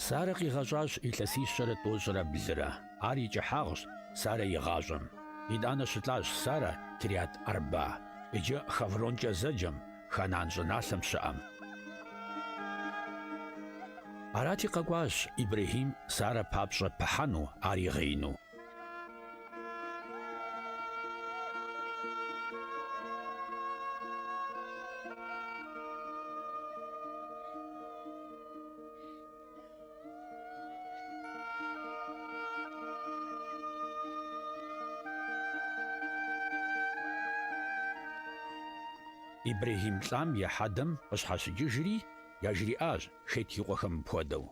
Сарэ къигъэщӏащ илъэсищэрэ тӏощӏрэ блырэ. Ар и кӏыхьагъщ Сарэ и гъащӏэм. Итӏанэ щылӏащ Сарэ Кириат Арба, иджы Хевронкӏэ зэджэм, Ханан щӏыналъэм щыӏэм. Арати къэкӏуащ Ибрахим Сарэ папщӏэ пыхьэну, ар игъеину. Ибрахим лӏам и хьэдэм къыщхьэщыкӏыжри, яжриӏащ шейт и къуэхэм мыпхуэдэу.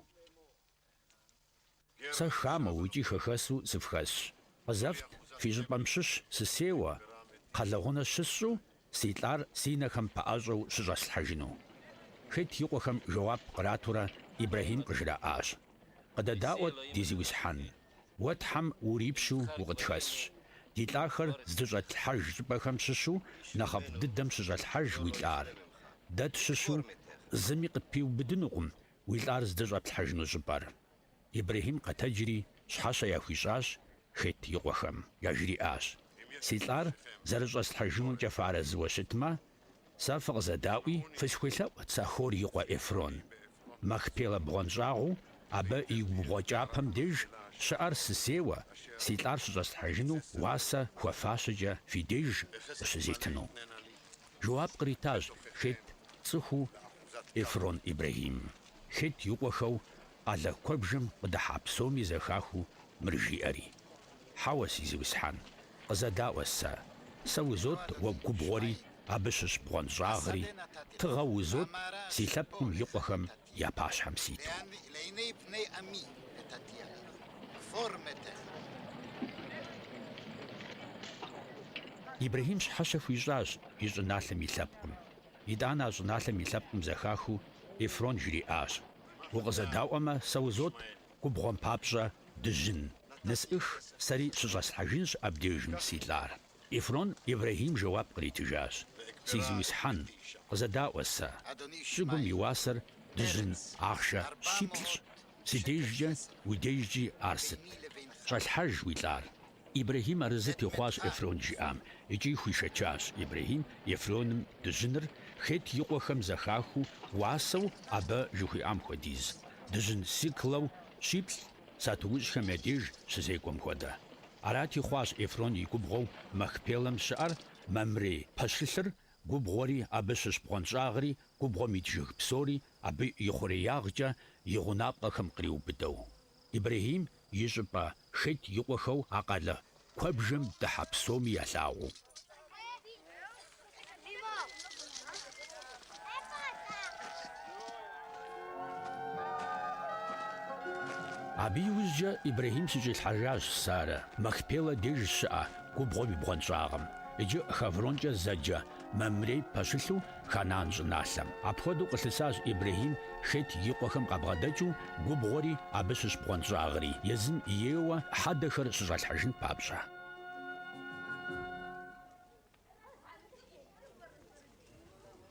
Сэ хамэ укӏи хэхэсу сыфхэсщ. Къызэфт, фи щӏыпӏэм щыщ сысеуэ, кхъэлэгъунэ щысщӏу, си лӏар си нэхэм пэӏэщӏэу щыщӏэслъхьэжыну. Шейт и къуэхэм жэуап къратурэ Ибрахим къыжраӏащ. Къыдэдаӏуэт ди зиусхьэн. Уэ Тхьэм урипщу укъытхэсщ. Ди лӏахэр здыщӏэтлъхьэж щӏыпӏэхэм щыщу, нэхъыфӏ дыдэм щыщӏэлъхьэж уи лӏар. Дэ тщыщу зыми къыпиубыдынукъым уи лӏар здыщӏэплъхьэжыну щӏыпӏэр. Ибрахим къэтэджри щхьэщэ яхуищӏащ шейт и къуэхэм, яжриӏащ. Си лӏар зэрыщӏэслъхьэжынукӏэ фарэзыуэ щытмэ, сэ фыкъызэдаӏуи фысхуелъэӏу Цахор и къуэ Ефрон. Махпелэ бгъуэнщӏагъыу, абы и губгъуэ кӏапэм деж щыӏэр сысеуэ, си лӏар щыщӏэслъхьэжыну уасэ хуэфащэкӏэ фи деж къыщызитыну. Жэуап къритащ шейт цӏыхуу Ефрон Ибрахим. Шейт и къуэхэу къалэ куэбжэм къыдыхьа псоми зэхахыу мыр жиӏэри. Хьэуэ, си зиусхьэн, къызэдаӏуэ сэ. Сэ узот уэгу губгъуэри, абы щыщ бгъуэнщӏагъри, тыгъэ узот си лъэпкъым и къуэхэм я пащхьэм ситу. Ибрахим щхьэщэ хуищӏащ и щӏыналъэм и лъэпкъым. Итӏанэ а щӏыналъэм и лъэпкъым зэхахыу Ефрон жриӏащ. Укъызэдаӏуэмэ, сэ узот губгъуэм папщӏэ дыжьын. Нысӏых, сэри щыщӏэслъхьэжынщ абдежым си лӏар. Ефрон Ибрахим жэуап къритыжащ. Си зиусхьэн, къызэдаӏуэ сэ. Щӏыгум и уасэр дыжьын ахъшэ щиплӏщ. Си дежкӏэ, уи дежкӏи ар сыт? Щӏэлъхьэж уи лӏар. Ибрахим арызы техъуащ Ефрон жиӏам, икӏи хуишэчащ Ибрахим Ефроным дыжьыныр шейт и къуэхэм зэхахыу уасэу абы жыхуиӏам хуэдиз. Дыжьын сиклэу щиплӏ, сатыужьхэм я деж щызекӏуэм хуэдэ. Арати хъуащ Ефрон и губгъуэу Махпелэм щыӏэр Мамрей пэщылъыр, губгъуэри абы щыщ бгъуэнщӏагъри, губгъуэм ит жыг псори абы и хъуреягъкӏэ и гъунапкъэхэм къриубыдэу. Ибрахим и щӏыпӏэ шейт и къуэхэу а къалэ куэбжэм дыхьа псоми ялъагъуу. Абы иужькӏэ Ибрахим щыкӏилъхьэжащ Сарэ Махпелэ деж щыӏэ губгъуэм и бгъуэнщӏагъым, иджы Хевронкӏэ зэджэ Мамрей пэщылъу Ханан щӏыналъэм. Апхуэдэу къылъысащ Ибрахим шейт и къуэхэм къабгъэдэкӏыу губгъуэри абы щыщ бгъуэнщӏагъри, езым еуэ хьэдэхэр щыщӏэлъхьэжын папщӏэ.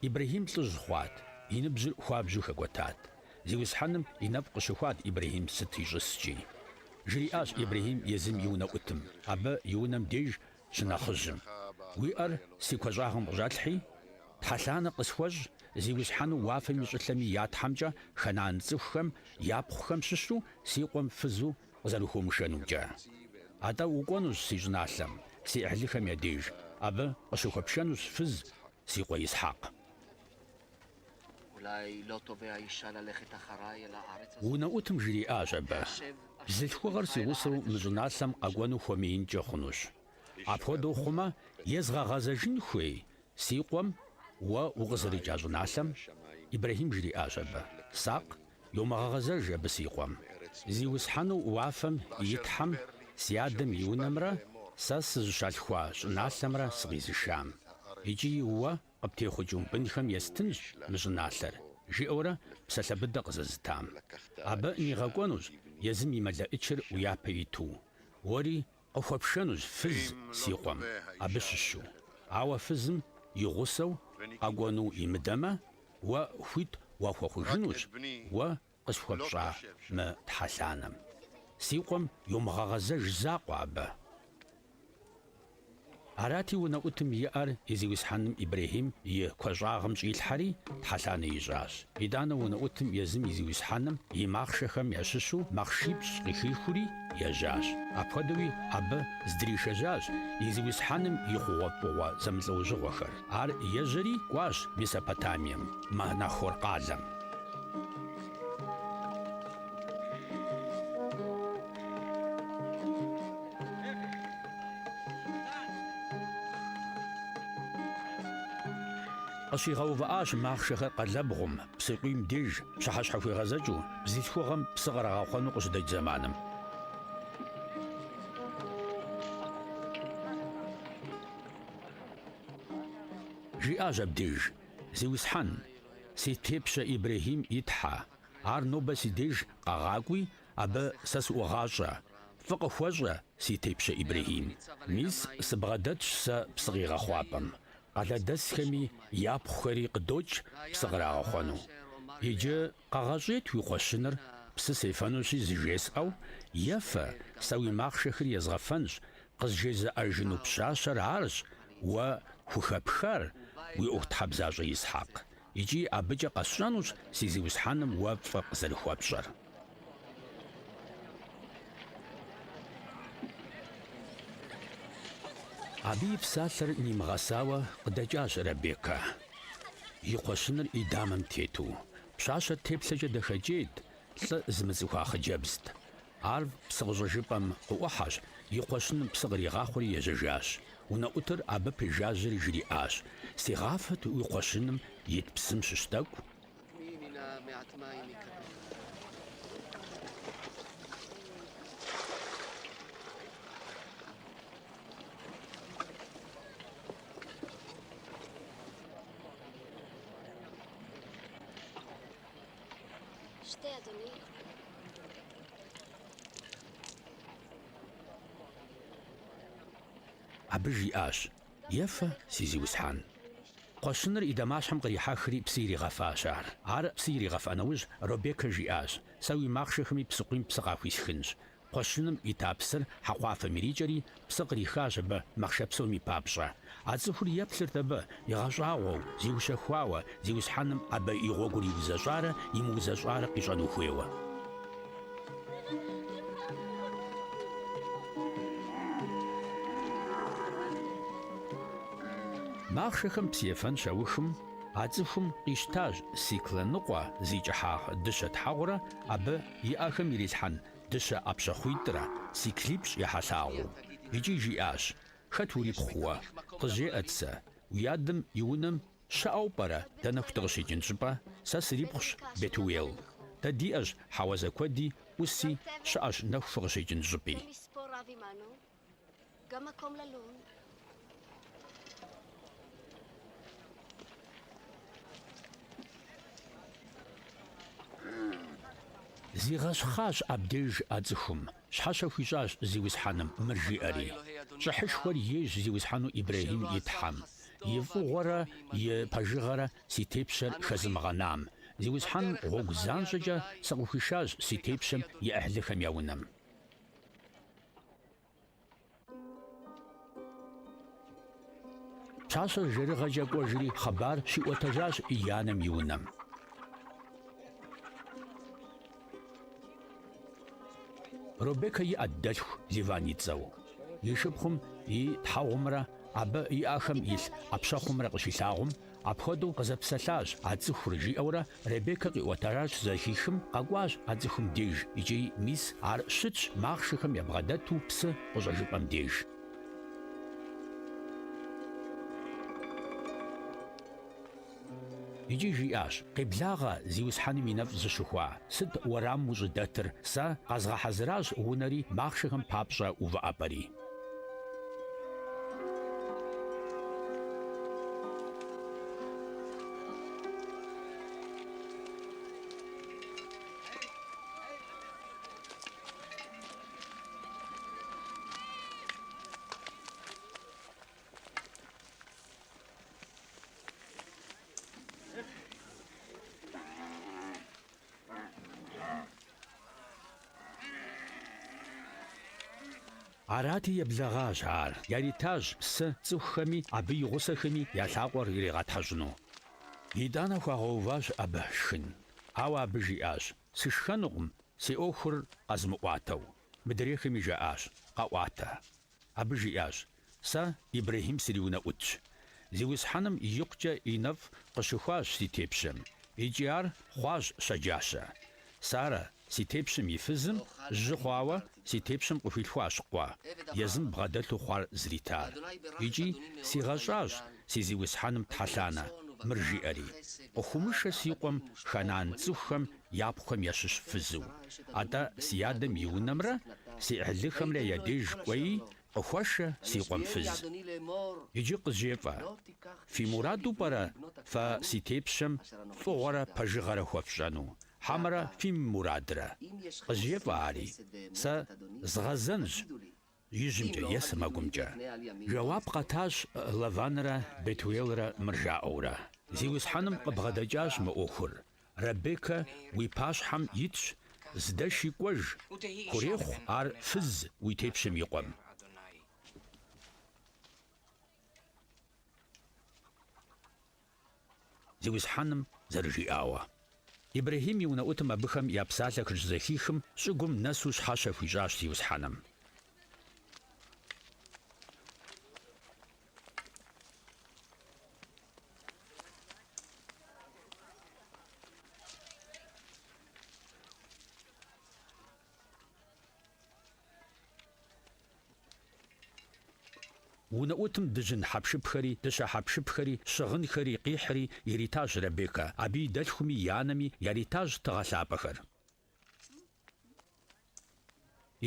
Ибрахим лӏыжь хъуат, и ныбжьыр хуабжьу хэкӏуэтат. Зиусхьэным и нэпкъ къыщыхуат Ибрахим сыт ищӏыскӏи. Жриӏащ Ибрахим езым и унэӏутым, абы и унэм деж щынэхъыжьым. Уи ӏэр си куэщӏагъым къыщӏэлъхьи, тхьэлъанэ къысхуэщӏ, зиусхьэну уафэм и щӏылъэми я тхьэмкӏэ Ханан цӏыхухэм, япхъухэм щыщу си къуэм фызу къызэрыхуэмышэнукӏэ. Атӏэ укӏуэнущ си щӏыналъэм, си ӏыхьлыхэм я деж, абы къыщыхуэпшэнущ фыз си къуэ Исхьакъ. Унэӏутым жриӏащ абы. Бзылъхугъэр си гъусэу мы щӏыналъэм къэкӏуэну хуэмеинкӏэ хъунущ. Апхуэдэу хъумэ, езгъэгъэзэжын хуей си къуэм уэ укъызэрикӏа щӏыналъэм. Ибрахим жриӏащ абы. Сакъ йомыгъэгъэзэж абы си къуэм. Зиусхьэну уафэм итхьэм си адэм и унэмрэ сэ сызыщалъхуа щӏыналъэмрэ сыкъизышам. Икӏи уэ къыптехъукӏыу бынхэм естынщ мы щӏыналъэр, жиӏэурэ псалъэ быдэ къызэзытам. Абы нигъэкӏуэнущ езым и мэлыӏыкӏыр уи япэ иту. Уэри къыхуэпшэнущ фыз си къуэм абы щыщу. Ауэ фызым и гъусэу къэкӏуэну имыдэмэ, уэ хуит уахуэхъужынущ, уэ къысхуэпщӏа мы тхьэлъанэм. Си къуэм йумыгъэгъэзэж закъуэ абы. Арати унэӀутым иӀэр Езыуисхьэным Ибрэхьим и куэщӀагъым щӀилъхьэри тхьэлъанэ ищӀащ. ИтӀанэ унэӀутым езым Езыуисхьэным и махъшэхэм ящыщу махъшипщӀ къыхихури ежьащ. Апхуэдэуи абы здришэжьащ Езыуисхьэным и хъугъуэфӀыгъуэ зэмылӀэужьыгъуэхэр. Ар ежьэри кӀуащ Месопотамием, Манахор къалэм. КъыщигъэувыӀащ махъшэхэр къэлэбгъум, псыкъуийм деж пщыхьэщхьэ хуегъэзэкӀыу, бзылъхугъэм псы кърагъэхъуэну къыщыдэкӀ зэманым. Жиӏащ абдеж: «Зеуисхьэн, си тепщэ Ибрэхьим и тхьэ, ар нобэ си деж къэгъакӀуи, абы сэ сыӀугъащӀэ. Фӏы къыхуэщӏэ, си тепщэ Ибрэхьим. Мис сыбгъэдэтщ сэ псы къигъэхъуапӏэм. Къалэдэсхэми япхъухэри къыдокӏ псы кърагъэхъуэну. Иджы къэгъэщӏейт уи кхъуэщыныр псы сефэнущи зыжесӏэу, ефэ, сэ уи махъшэхэр езгъэфэнщ, къызжезыӏэжыну пщащэр арщ, уэ хухэпхэр, уи ӏуэхутхьэбзащӏэ Исхьакъ. Икӏи абыкӏэ къэсщӏэнущ си Зеуисхьэным уэ фӏы къызэрыхуэпщӏэр». Абы и псалъэр нимыгъэсауэ къыдэкӏащ Ребеккэ. И кхъуэщыныр и дамэм тету. Пщащэр теплъэкӏэ дахэкӏейт, лӏы зымыцӏыхуа хъыджэбзт. Ар псы къыщӏэжыпӏэм къыӏухьэщ, и кхъуэщыным псы къригъахъуэри ежьэжащ. Унэӏутыр абы пежажьэри жриӏащ: «Сегъафэт уи кхъуэщыным ит псым щыщ тӏэкӏу». Абы жиӏащ: «Ефэ, си Зеуисхьэн». Кхъуэщыныр и дамащхьэм кърихьэхри псы иригъэфащ ар. Ар псы иригъэфӏэ нэужь Робеккэ жиӏащ: «Сэ уи махъшэхэми псыкъуийм псы къахуисхынщ». Кхъуэщыным ита псыр хьэкъуафэм ирикӏэри псы кърихащ абы махъшэ псом и папщӏэ. А цӏыхур еплъырт абы игъэщӏагъуэу, зиущэхуауэ, Зеуисхьэным абы и гъуэгур иузэщӏарэ имыузэщӏарэ къищӏэну хуейуэ. Махъшэхэм псы ефэн щаухым, а цӏыхум къищтащ Сиклэныкъуэ зи кӏыхьа дыщэ тхьэгъурэ абы иӏэхэм ирилъхьэн дыщэ ӏэпщэхъуитӏрэ Сиклипщӏ я хьэлъагъуэу. Икӏи жиӏащ: «Хэт урипхъуэ? Къызжеӏэт сэ. Уи адэм и унэм щыӏэу пӏэрэ дэнэ хутэ къыщекӏын щӏыпӏэ? Сэ срипхъущ, Бетуел. Дэ диӏэщ хьэуазэ куэди, ӏуси щыӏэщ нэху фыкъыщекӏын щӏыпӏи». Зигъэщхъащ абдеж а цӏыхум. Щхьэщэ хуищӏащ Зеуисхьэным мыр жиӏэри. Щӏыхьышхуэр ейщ Зеуисхьэну Ибрэхьим и тхьэм. И фӏыгъуэрэ и пэжыгъэрэ си тепщэр хэзымыгъэнам. Зеуисхьэным гъуэгу занщӏэкӏэ сыкъыхуишащ си тепщэм и ӏыхьлыхэм я унэм. Пщащэр жэрыгъэкӏэ кӏуэжри хъыбар щиӏуэтэжащ и анэм и унэм. Робеккэ иӏэт дэлъху Ливан и цӏэу. И шыпхъум и тхьэгъумрэ абы иӏэхэм илъ ӏэпщэхъумрэ къыщилъагъум, апхуэдэу къызэпсэлъащ а цӏыхур, жиӏэурэ Ребеккэ къиӏуэтэращ зэхихым, къэкӏуащ а цӏыхум деж, икӏи мис ар щытщ махъшэхэм ебгъэдэту псы къыщӏэжыпӏэм деж. Икӏи жиӏащ: «Къеблагъэ Зеуисхьэным и нэфӏ зыщыхуа. Сыт уэрам ущӏыдэтыр? Сэ къэзгъэхьэзыращ унэри махъшэхэм папщӏэ увыӏэпӏэри». Арати еблагъащ ар. Яритащ псы цӀыхухэми абы и гъусэхэми я лъакъуэр иригъэтхьэщӀыну. ИтӀанэ хуагъэуващ абы шхын. Ауэ абы жиӀащ: «Сышхэнукъым, си Ӏуэхур къэзмыӀуатэу». Мыдрейхэми жаӀащ: «КъэӀуатэ». Абы жиӀащ: «Сэ Ибрэхьим сыриунэӀутщ. Зи усхьэным икъукӀэ и нэфӀ къыщыхуащ си тепщэм. ИкӀи ар хъуащ щэджащэ. Сарэ си тепщэм и фызым жьы хъуауэ си тепщэм къыхуилъхуащ къуэ, езым бгъэдэлъу хъуар зритар. ИкӀи сигъэщӀащ си зи усхьэным тхьэлъанэ». Мыр жиӀэри къыхумышэ си къуэм хэнан цӀыхухэм япхъуэм ящыщ фызу. АтӀэ си адэм и унэмрэ си Ӏыхьлыхэмрэ я деж кӀуэи къыхуэшэ си къуэм фыз. Иджы къызжефӀэ: фи мураду пӀэрэ фэ си тепщэм фӀыгъуэрэ пэжыгъэрэ хуэфщӀэну? Хьэмэрэ фи мурадрэ? КъызжефӀэ ари. Сэ згъэзэнщ. ИжьымкӀэ е сэмэгумкӀэ. Жэуап къэтащ Лаванрэ Бетуелрэ мыр жаӀэурэ. Зи усхьэным къыбгъэдэкӀащ мы Ӏуэхур. Ребекэ уи пащхьэм итщ, здэш и кӀуэж. Хурехъу ар фыз уи тепщэм и къуэм. Зи усхьэным зэрыжиӀауэ. Ибрэхьим и унэӀутым абыхэм я псалъэхэр щызэхихым, щӀыгум нэсу щхьэщэ хуищӀащ зи усхьэным. УнэӀутым дыжьын хьэпшыпхэри, дыщэ хьэпшыпхэри, щыгъынхэри къихьри иритащ Ребекэ. Абы и дэлъхуми и анэми яритащ тыгъэ лъапӀэхэр.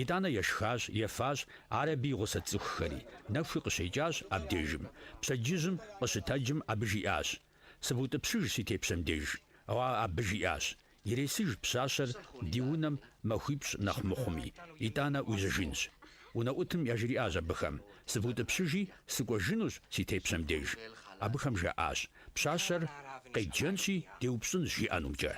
ИтӀанэ ешхащ, ефащ ар абы и гъусэ цӀыхухэри. Нэхуи къыщекӀащ абдежым. Пщэдджыжьым къыщытэджым абы жиӀащ: «СывутӀыпщыж си тепщэм деж». Ауэ абы жиӀащ: «Иресыж пщащэр ди унэм махуипщӀ нэхъ мыхъуми, итӀанэ уижьыжынщ». УнэӀутым яжриӀащ абыхэм: «СывутӀыпщыжи сыкӀуэжынущ си тепщэм деж». Абыхэм жаӀащ: «Пщащэр къеджэнщи, деупщӀынщ жиӀэнумкӀэ».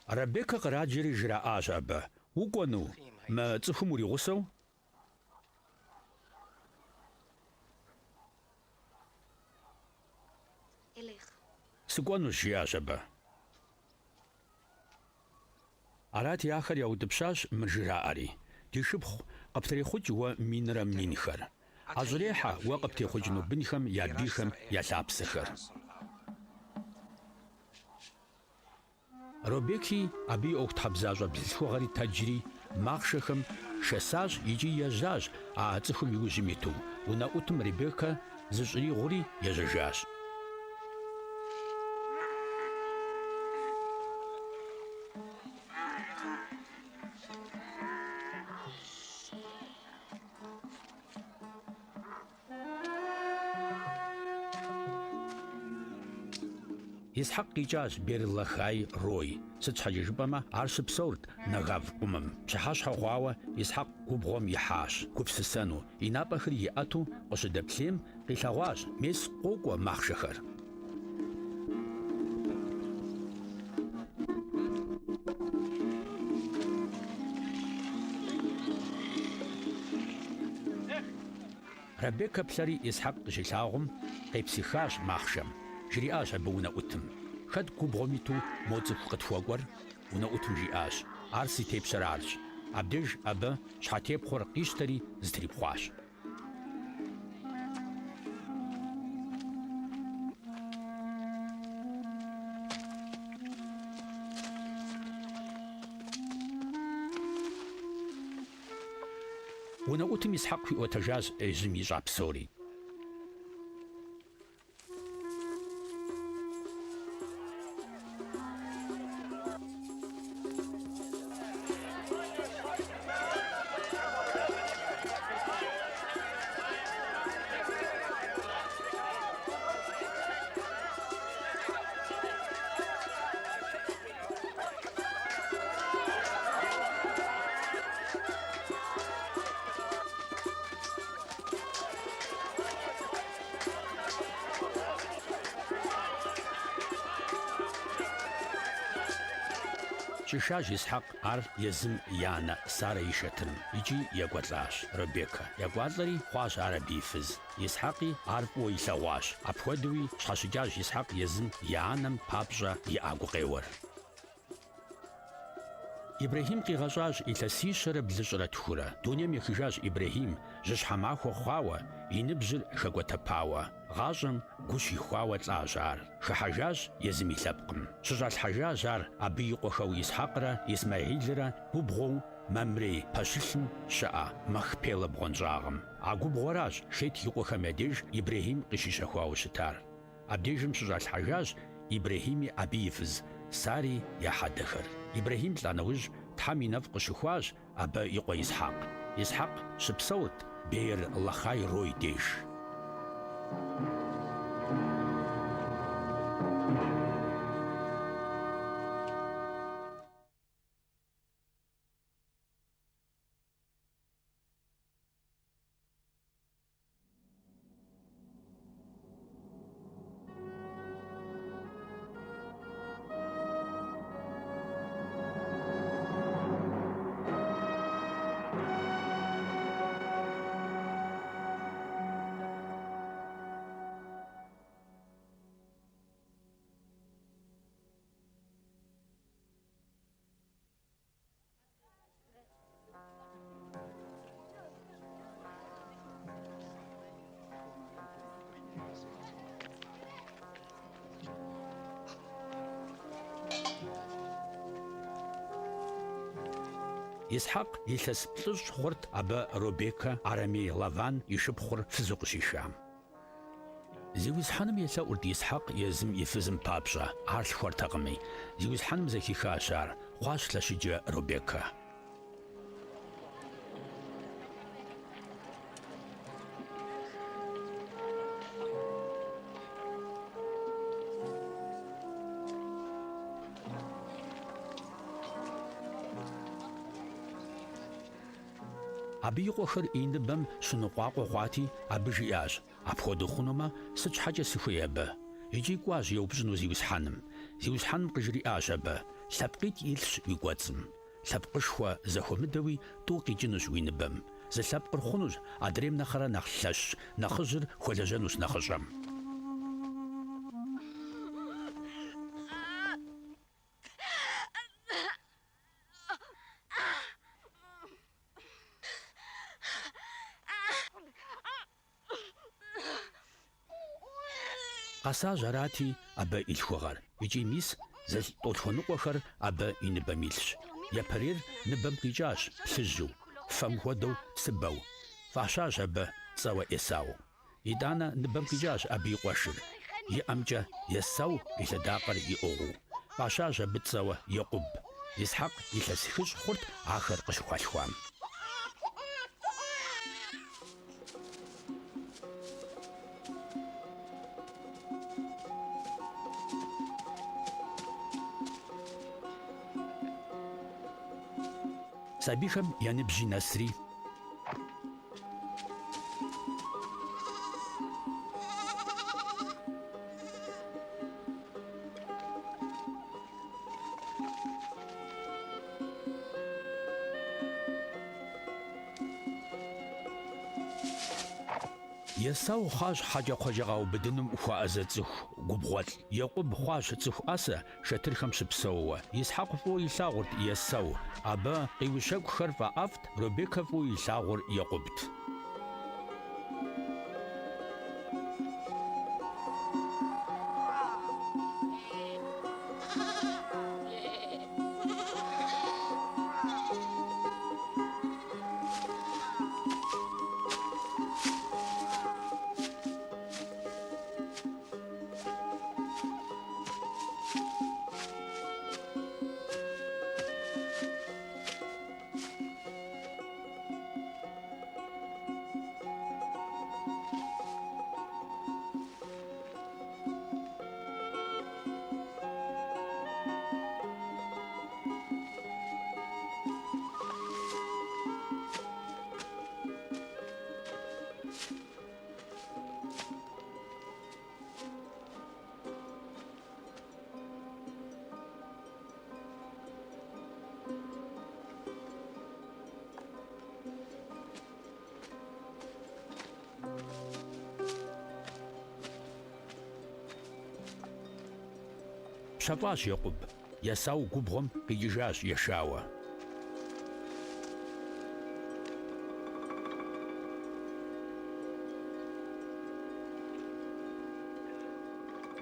Ребекэ къраджэри жраӀащ абы: «Укӏуэну? Мы цӏыхум уригъусэу?» «Сыкӏуэнущ», жиӏащ абы. Арати ахэр яудыпщащ мыр жраӏэри: «Ди шыпхъу къыптрехъукӏ уэ минрэ минхэр. Ӏэщӏрехьэ уэ къыптехъукӏыну бынхэм я бийхэм я лъапсэхэр». Робеки абы и ӏуэхутхьэбзащӏэ бзылъхугъэри тэджри махъшэхэм шэсащ икӏи ежьащ а цӏыхум и ужьым иту. Унэӏутым Ребекэ зыщӏригъури ежьэжащ. Исхьэкъ къикӏащ Берлахай Рой. Сыт щхьэкӏэ жыпӏэмэ, ар щыпсэурт нэгъэв ӏумым. Пщыхьэщхьэ хъуауэ Исхьэкъ губгъуэм ихьащ, гупсысэну. И напӏэхэр иӏэту къыщыдэплъейм къилъэгъуащ: «Мес къокӏуэ махъшэхэр». Ребекэ плъэри Исхьэкъ къыщилъагъум, къепсихащ махъшэм. Жриӏащ абы унэӏутым: «Хэт губгъуэм иту мо цӏыху къытхуэкӏуэр?» Унэӏутым жиӏащ: «Ар си тепщэр арщ». Абдеж абы щхьэтепхъуэр къищтэри зытрипхъуащ. Унэӏутым Исхьэкъ хуиӏуэтэжащ ежьым ищӏа псори. КӀышащ Исхьакъ ар езым и анэ Сарэ и шэтырым, икӀи екӀуэлӀащ Робекэ. ЕкӀуалӀэри хъуащ ар абы и фыз. Исхьакъи ар фӀыуэ илъэгъуащ. Апхуэдэуи щхьэщыкӀащ Исхьакъ езым и анэм папщӀэ иӀа гукъеуэр. Ибрэхьим къигъэщӀащ илъэсищэрэ блыщӀрэ тхурэ. Дунейм ехыжащ Ибрэхьим, жьыщхьэмахуэ хъуауэ, и ныбжьыр хэкӀуэтэпауэ. ГъащӀэм гу щихуауэ лӀащ ар. Хыхьэжащ езым и лъэпкъым. ЩыщӀалъхьэжащ ар абы и къуэхэу Исхьакърэ Исмэхьилрэ губгъуэу Мамрей пэщылъым щыӀэ Махпелэ бгъуэнщӀагъым. А губгъуэращ Хет и къуэхэм я деж Ибрэхьим къыщищэхуауэ щытар. Абдежым щыщӀалъхьэжащ Ибрэхьими абы и фыз Сари я хьэдэхэр. Ибрэхьим лӀа нэужь Тхьэм и нэфӀ къыщыхуащ абы и къуэ Исхьакъ. Исхьакъ щыпсэурт Бейр Лахъай Рой деж. Исхьакъ илъэс плӀыщӀ хъурт абы Робекэ Арамей Лаван и шыпхъур фызу къыщишам. Зиусхьэным елъэӀурт Исхьакъ езым и фызым папщӀэ, ар лъхуэртэкъыми. Зиусхьэным зэхихащ ар, хъуащ лъэщыджэ Робекэ. Абы и къуэхэр и ныбэм щыныкъуакъуэ хъуати, абы жиӀащ: «Апхуэдэу хъунумэ, сыт щхьэкӀэ сыхуей абы?» ИкӀи кӀуащ еупщӀыну Зиусхьэным. Зиусхьэным къыжриӀащ абы: «ЛъэпкъитӀ илъщ уи кӀуэцӀым. Лъэпкъышхуэ зэхуэмыдэуи тӀу къикӀынущ уи ныбэм. Зы лъэпкъыр хъунущ, адрейм нэхърэ нэхъ лъэщ, нэхъыжьыр хуэлэжьэнущ нэхъыщӀэм». Къэсащ арати абы илъхугъэр, икӀи мис зэлътӀолъхуэныкъуэхэр абы и ныбэм илъщ. Епэрейр ныбэм къикӀащ плъыжьу, фэм хуэдэу сыбэу. ФӀащащ абы цӀэуэ Эсау. ИтӀанэ ныбэм къикӀащ абы и къуэшыр. ИӀэмкӀэ Есэу, и лъэдакъэр иӀыгъыу. ФӀащащ абы цӀэуэ Екъуб. Исхьакъ илъэс хыщӀ хъурт ахэр къыщыхуалъхуам. Сабийхэм я ныбжьи нэсри Есэу хъуащ хьэкӀэкхъуэкӀэ къаубыдыным хуэӀэзэ цӀыху губгъуэлӀ. Екъуб хъуащ цӀыху Ӏэсэ шэтырхэм щыпсэууэ. Исхьакъ фӀыуэ илъагъурт Есэу, абы къиущэкухэр фӀэӀэфӀт, Робекэ фӀыуэ илъагъур Екъубт. пщэфӏащ Екъуб. Есау губгъуэм къикӏыжащ ешауэ.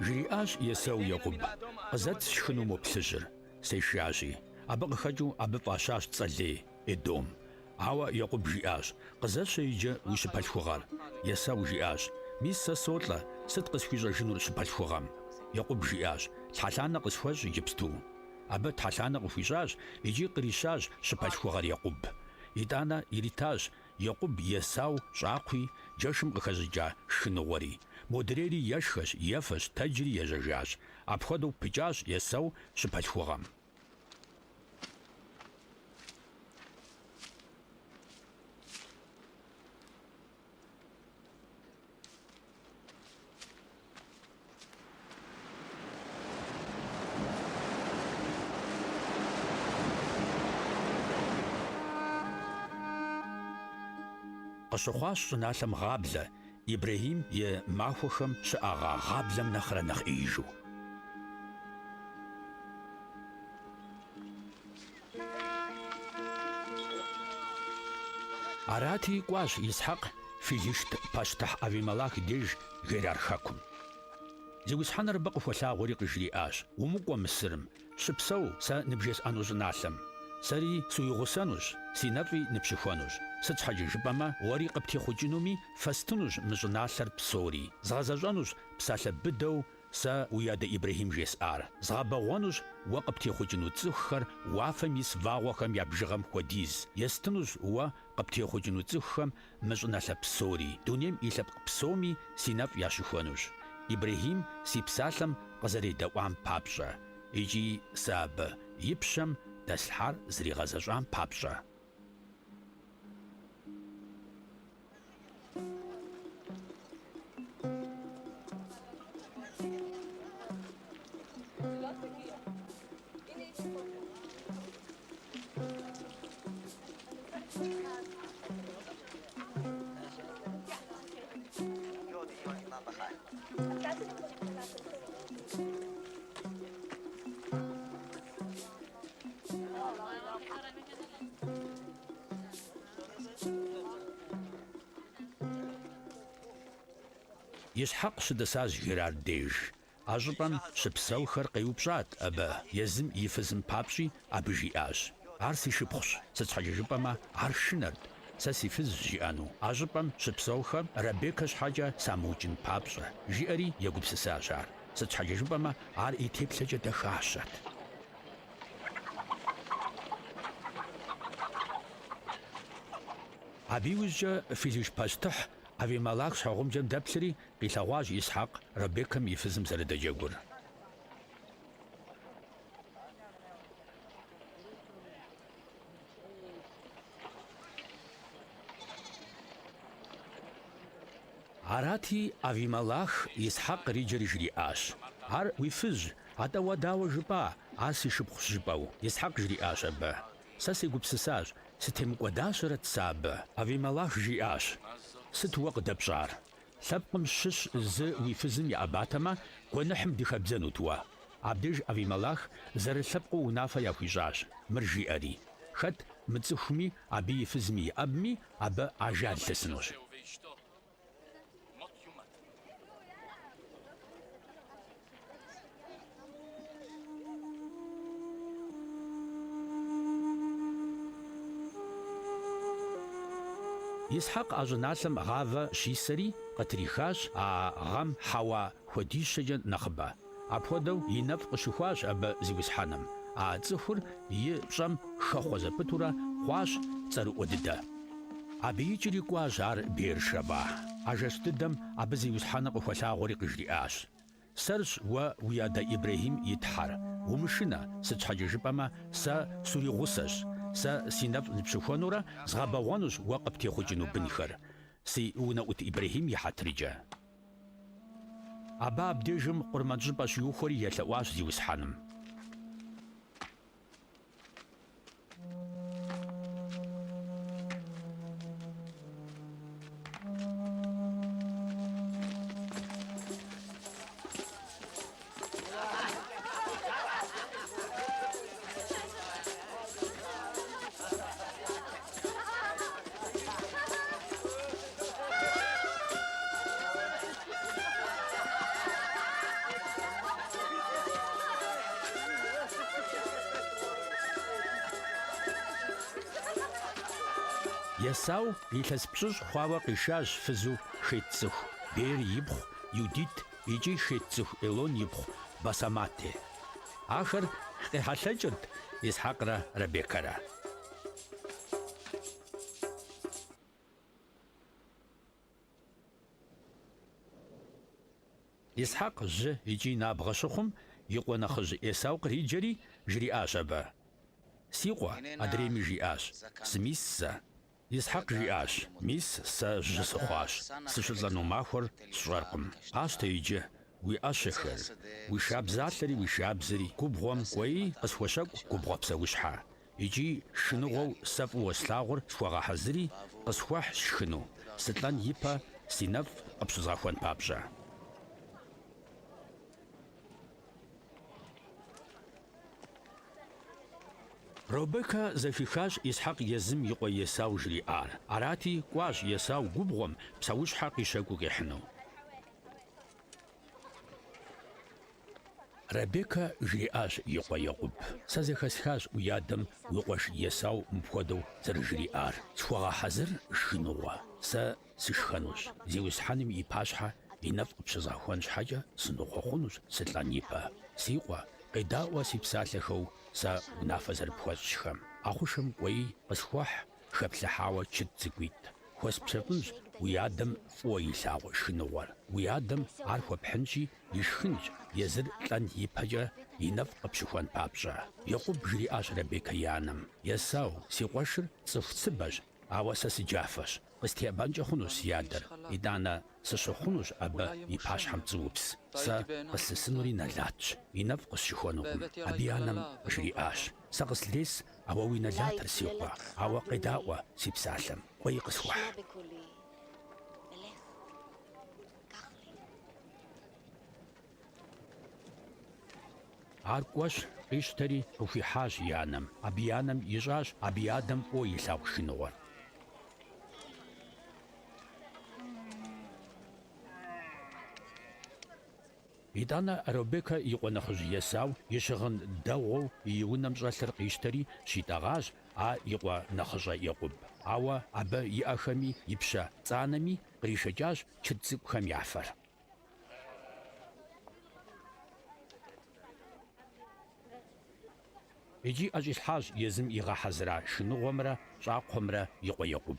Жриӏащ Есэу Екъуб: «Къызэт сшхыну моплъыжьыр, сешажи». Абы къыхэкӏыу абы фӏащащ цӏэлей Эдом. Ауэ Екъуб жиӏащ: «Къызэщэ иджы уи щыпэлъхугъэр». Есэу жиӏащ: «Мис сэ солӏэ, сыт къысхуищӏэжынур щыпэлъхугъэм?» Екъуб жиӏащ: «Тхьэлъанэ къысхуэщӏ иджыпсту». Абы тхьэлъанэ къыхуищӏащ, икӏи кърищащ щыпэлъхугъэр Екъуб. ИтӀанэ иритащ Екъуб Есау щӀакхъуи джэшым къыхэщӀыкӀа шхыныгъуэри. Модрейри ешхэщ, ефэщ, тэджри ежьэжащ. Апхуэдэу пыкӀащ Есэу щыпэлъхугъэм. Къыщыхъуащ щӀыналъэм гъаблэ, Ибрахим и махуэхэм щыӀэгъа гъаблэм нэхърэ нэхъ Ӏеижу. Арати кӀуащ Исхьэкъ Филишт пащтыхь Авимелах деж Герар хэкум. Зиусхьэныр абы къыхуэлъагъуэри къыжриӏащ: «Умыкӏуэ Мысырым, щыпсэу сэ ныбжесӏэну щӏыналъэм. Сэри суигъусэнущ, си нэфӏи ныпщыхуэнущ. Сыт щхьэкӏэ жыпӏэмэ, уэри къыптехъукӏынуми фэстынущ мы щӏыналъэр псори. Згъэзэщӏэнущ псалъэ быдэу сэ уи адэ Ибрахим жесӏар. Згъэбэгъуэнущ уэ къыптехъукӏыну цӏыхухэр уафэм ис вагъуэхэм я бжыгъэм хуэдиз. Естынущ уэ къыптехъукӏыну цӏыхухэм мы щӏыналъэ псори. Дунейм и лъэпкъ псоми си нэфӏ ящыхуэнущ. Ибрахим си псалъэм къызэредэӏуам папщӏэ, икӏи сэ абы и пщэм дэслъхьар зригъэзэщӏам папщӏэ». Исхьэкъ щыдэсащ Герар деж. А щӏыпӏэм щыпсэухэр къеупщӏат абы. Езым и фызым папщӏи абы жиӏащ: «Ар си шыпхъущ, сыт щхьэкӏэ жыпӏэмэ, ар шынэрт, сэ си фызщ жиӏэну. А щӏыпӏэм щыпсэухэм Рабекэ щхьэкӏэ самыукӏын папщӏэ», жиӏэри егупсысащ ар. Сыт щхьэкӏэ жыпӏэмэ, ар и теплъэкӏэ дахащэт. Абы иужькӏэ Филиш пащтыхь Авимелах щхьэгъумджэм дэплъри къилъэгъуащ Исхьэкъ Рабекэм и фызым зэрыдэджэгур. Арати Авимелах Исхьэкъ къриджэри жриӏащ: «Ар уи фызщ, атӏэ уэ дауэ жыпӏа, ар си шыпхъущ жыпӏэу?» Исхьэкъ жриӏащ абы: «Сэ сегупсысащ, сытемыкӏуэдащэрэт сэ абы». Авимелах жиӏащ: «Сыт уэ къыдэпщӏар? Лъэпкъым щыщ зы уи фызым и ӏэбатэмэ, гуэныхьым дыхэбдзэнут уэ». Абдеж Авимелах зэрылъэпкъыу унафэ яхуищӏащ, мыр жиӏэри: «Хэт мы цӏыхуми, абы и фызми иӏэбми, абы ажал лъэсынущ». Исхьэкъ а щӏыналъэм гъавэ щисэри къытрихащ а гъэм хьэуа хуэдищэкӏэ нэхъыбэ. Апхуэдэу и нэфӏ къыщыхуащ абы зиусхьэным. А цӏыхур и пщӏэм хэхъуэ зэпытурэ хъуащ цӏэрыӏуэ дыдэ. Абы икӏри кӏуащ ар Беершеба. А жэщ дыдэм абы зиусхьэныр къыхуэлъагъуэри къыжриӏащ: «Сэрщ уэ уи адэ Ибрахим и тхьэр. Умышынэ, сыт щхьэкӏэ жыпӏэмэ, сэ суригъусэщ. Сэ си нэфӏ ныпщыхуэнурэ згъэбэгъуэнущ уэ къыптехъукӏыну бынхэр, си унэӏут Ибрахим и хьэтыркӏэ». Абы абдежым къурмэн щӏыпӏэ щиухуэри елъэӏуащ зиусхьэным. Есау илъэс пщӏыщӏ хъуауэ къишащ фызу Хет цӏыху Бер ипхъу Юдит икӏи Хет цӏыху Элон ипхъу Басамате. Ахэр къехьэлъэкӏырт Исхьакърэ Ребеккэрэ. Исхьакъ жьы икӏи набгъэ щыхъум и къуэ нэхъыжь Есау къриджэри жриӏащ абы: «Си къуэ, адрейми жиӏащ, сымис сэ». Исхьакъ жиӏащ: «Мис сэ жьы сыхъуащ, сыщылӏэну махуэр сщӏэркъым. Къащтэ иджы уи ӏэщэхэр, уи шабзалъэри уи шабзэри губгъуэм кӏуэи къысхуэщэкӏу губгъуэ псэущхьэ. Икӏи шхыныгъуэу сэ фӏыуэ слъагъур схуэгъэхьэзыри къысхуэхь сшхыну, сылӏэн ипэ си нэфӏ къыпщызгъэхуэн папщӏэ». Ребеккэ зэхихащ Исхьакъ езым и къуэ Есау жриӏар. Арати кӏуащ Есау губгъуэм псэущхьэ къищэкӏуу къехьыну. Ребеккэ жриӏащ и къуэ Екъуб: «Сэ зэхэсхащ уи адэм уи къуэш Есау мыпхуэдэу зэрыжриӏар. Схуэгъэхьэзыр шхыныгъуэ, сэ сышхэнущ. Зиусхьэным и пащхьэ и нэфӏ къыпщызгъэхуэн щхьэкӏэ сынохъуэ хъунущ сылӏэн ипэ. Си къуэ, къедаӏуэ си псалъэхэу сэ унафэ зэрыпхуэщӏхэм. Ӏэхъушэм кӏуэи къысхуэхь хэплъыхьауэ чыт цӏыкӏуитӏ. Хуэспщэфӏынщ уи адэм фӏыуэ илъагъуэ шхыныгъуэр. Уи адэм ар хуэпхьынщи, ишхынщ езыр лӏэн ипэкӏэ и нэфӏ къыпщыхуэн папщӏэ». Екъуб жриӏащ Ребеккэ и анэм: «Есау, си къуэшыр цӏыху цыбэщ, ауэ сэ сыджафэщ. Къыстеӏэбэнкӏэ хъунущ си адэр. Итӏанэ сыщыхъунущ абы и пащхьэм цӏыупс. Сэ къыслъысынури нэлатщ, и нэфӏ къысщыхуэнукъым». Абы и анэм жриӏащ: «Сэ къыслес, ауэ уи нэлатыр си къуэ, ауэ къедаӏуэ си псалъэм. Кӏуэи къысхуэхь». Ар кӏуэщ, къищтэри къыхуихьащ и анэм. Абы и анэм ищӏащ абы и адэм фӏыуэ илъагъу шхыныгъуэр. Итӏанэ Ребеккэ и къуэ нэхъыжь Есау и щыгъын дэгъуэу и унэм щӏэлъыр къищтэри щитӏэгъащ а и къуэ нэхъыщӏэ Екъуб. Ауэ абы иӏэхэми и пщэ цӏанэми къришэкӏащ чыт цӏыкӏухэм я фэр. Икӏи ӏэщӏилъхьащ езым игъэхьэзыра шхыныгъуэмрэ щӏакхъуэмрэ и къуэ Екъуб.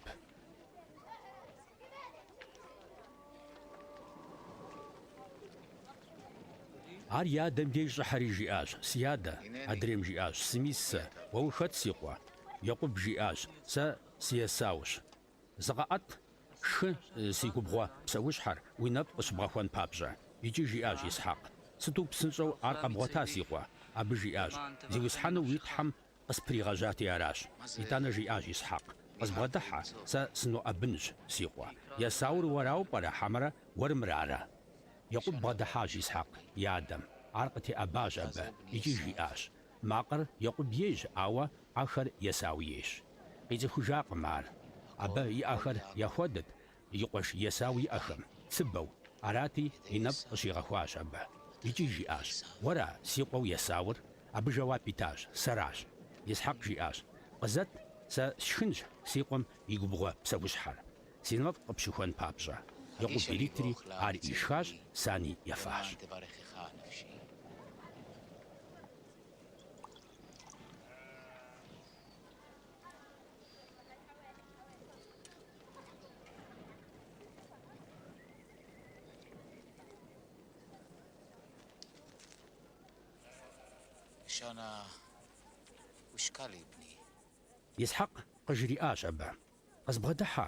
Ар и адэм деж щӏыхьэри жиӏащ: «Си адэ», адрейм жиӏащ: «Сымис сэ». «Уэ ухэт, си къуэ?» Екъуб жиӏащ: «Сэ си Есаущ. Зыкъэӏэт шхы си губгъуэ псэущхьэр уи нэфӏ къыщыбгъэхуэн папщӏэ». Икӏи жиӏащ Исхьакъ: «Сыту псынщӏэу ар къэбгъуэта, си къуэ?» Абы жиӏащ: «Зиусхьэну уи тхьэм къыспригъэжати аращ». Итӏанэ жиӏащ Исхьакъ: «Къызбгъэдыхьэ, сэ сыноӏэбынщ, си къуэ. Есаур уэрауэ пӏэрэ, хьэмэрэ уэрымрэ ара?» Екъуб бгъэдыхьащ Исхьакъ и адэм. Ар къытеӏэбащ абы. Икӏи жиӏащ: «Макъыр Екъуб ейщ, ауэ ӏэхэр Есау ейщ». Къицӏыхужакъым ар. Абы и ӏэхэр яхуэдэт и къуэш Есау иӏэхэм, цыбэу. Арати и нэфӏ къыщигъэхуащ абы. Икӏи жиӏащ: «Уэра си къуэу Есаур?» Абы жэуап итащ: «Сэращ». Исхьакъ жиӏащ: «Къызэт, сэ сшхынщ си къуэм и губгъуэ псэущхьэр, си нэфӏ къыпщыхуэн папщӏэ». Екъуб иритри ар ишхащ, сани ефащ. Исхьакъ къыжриӏащ абы: «Къызбгъэдыхьэ,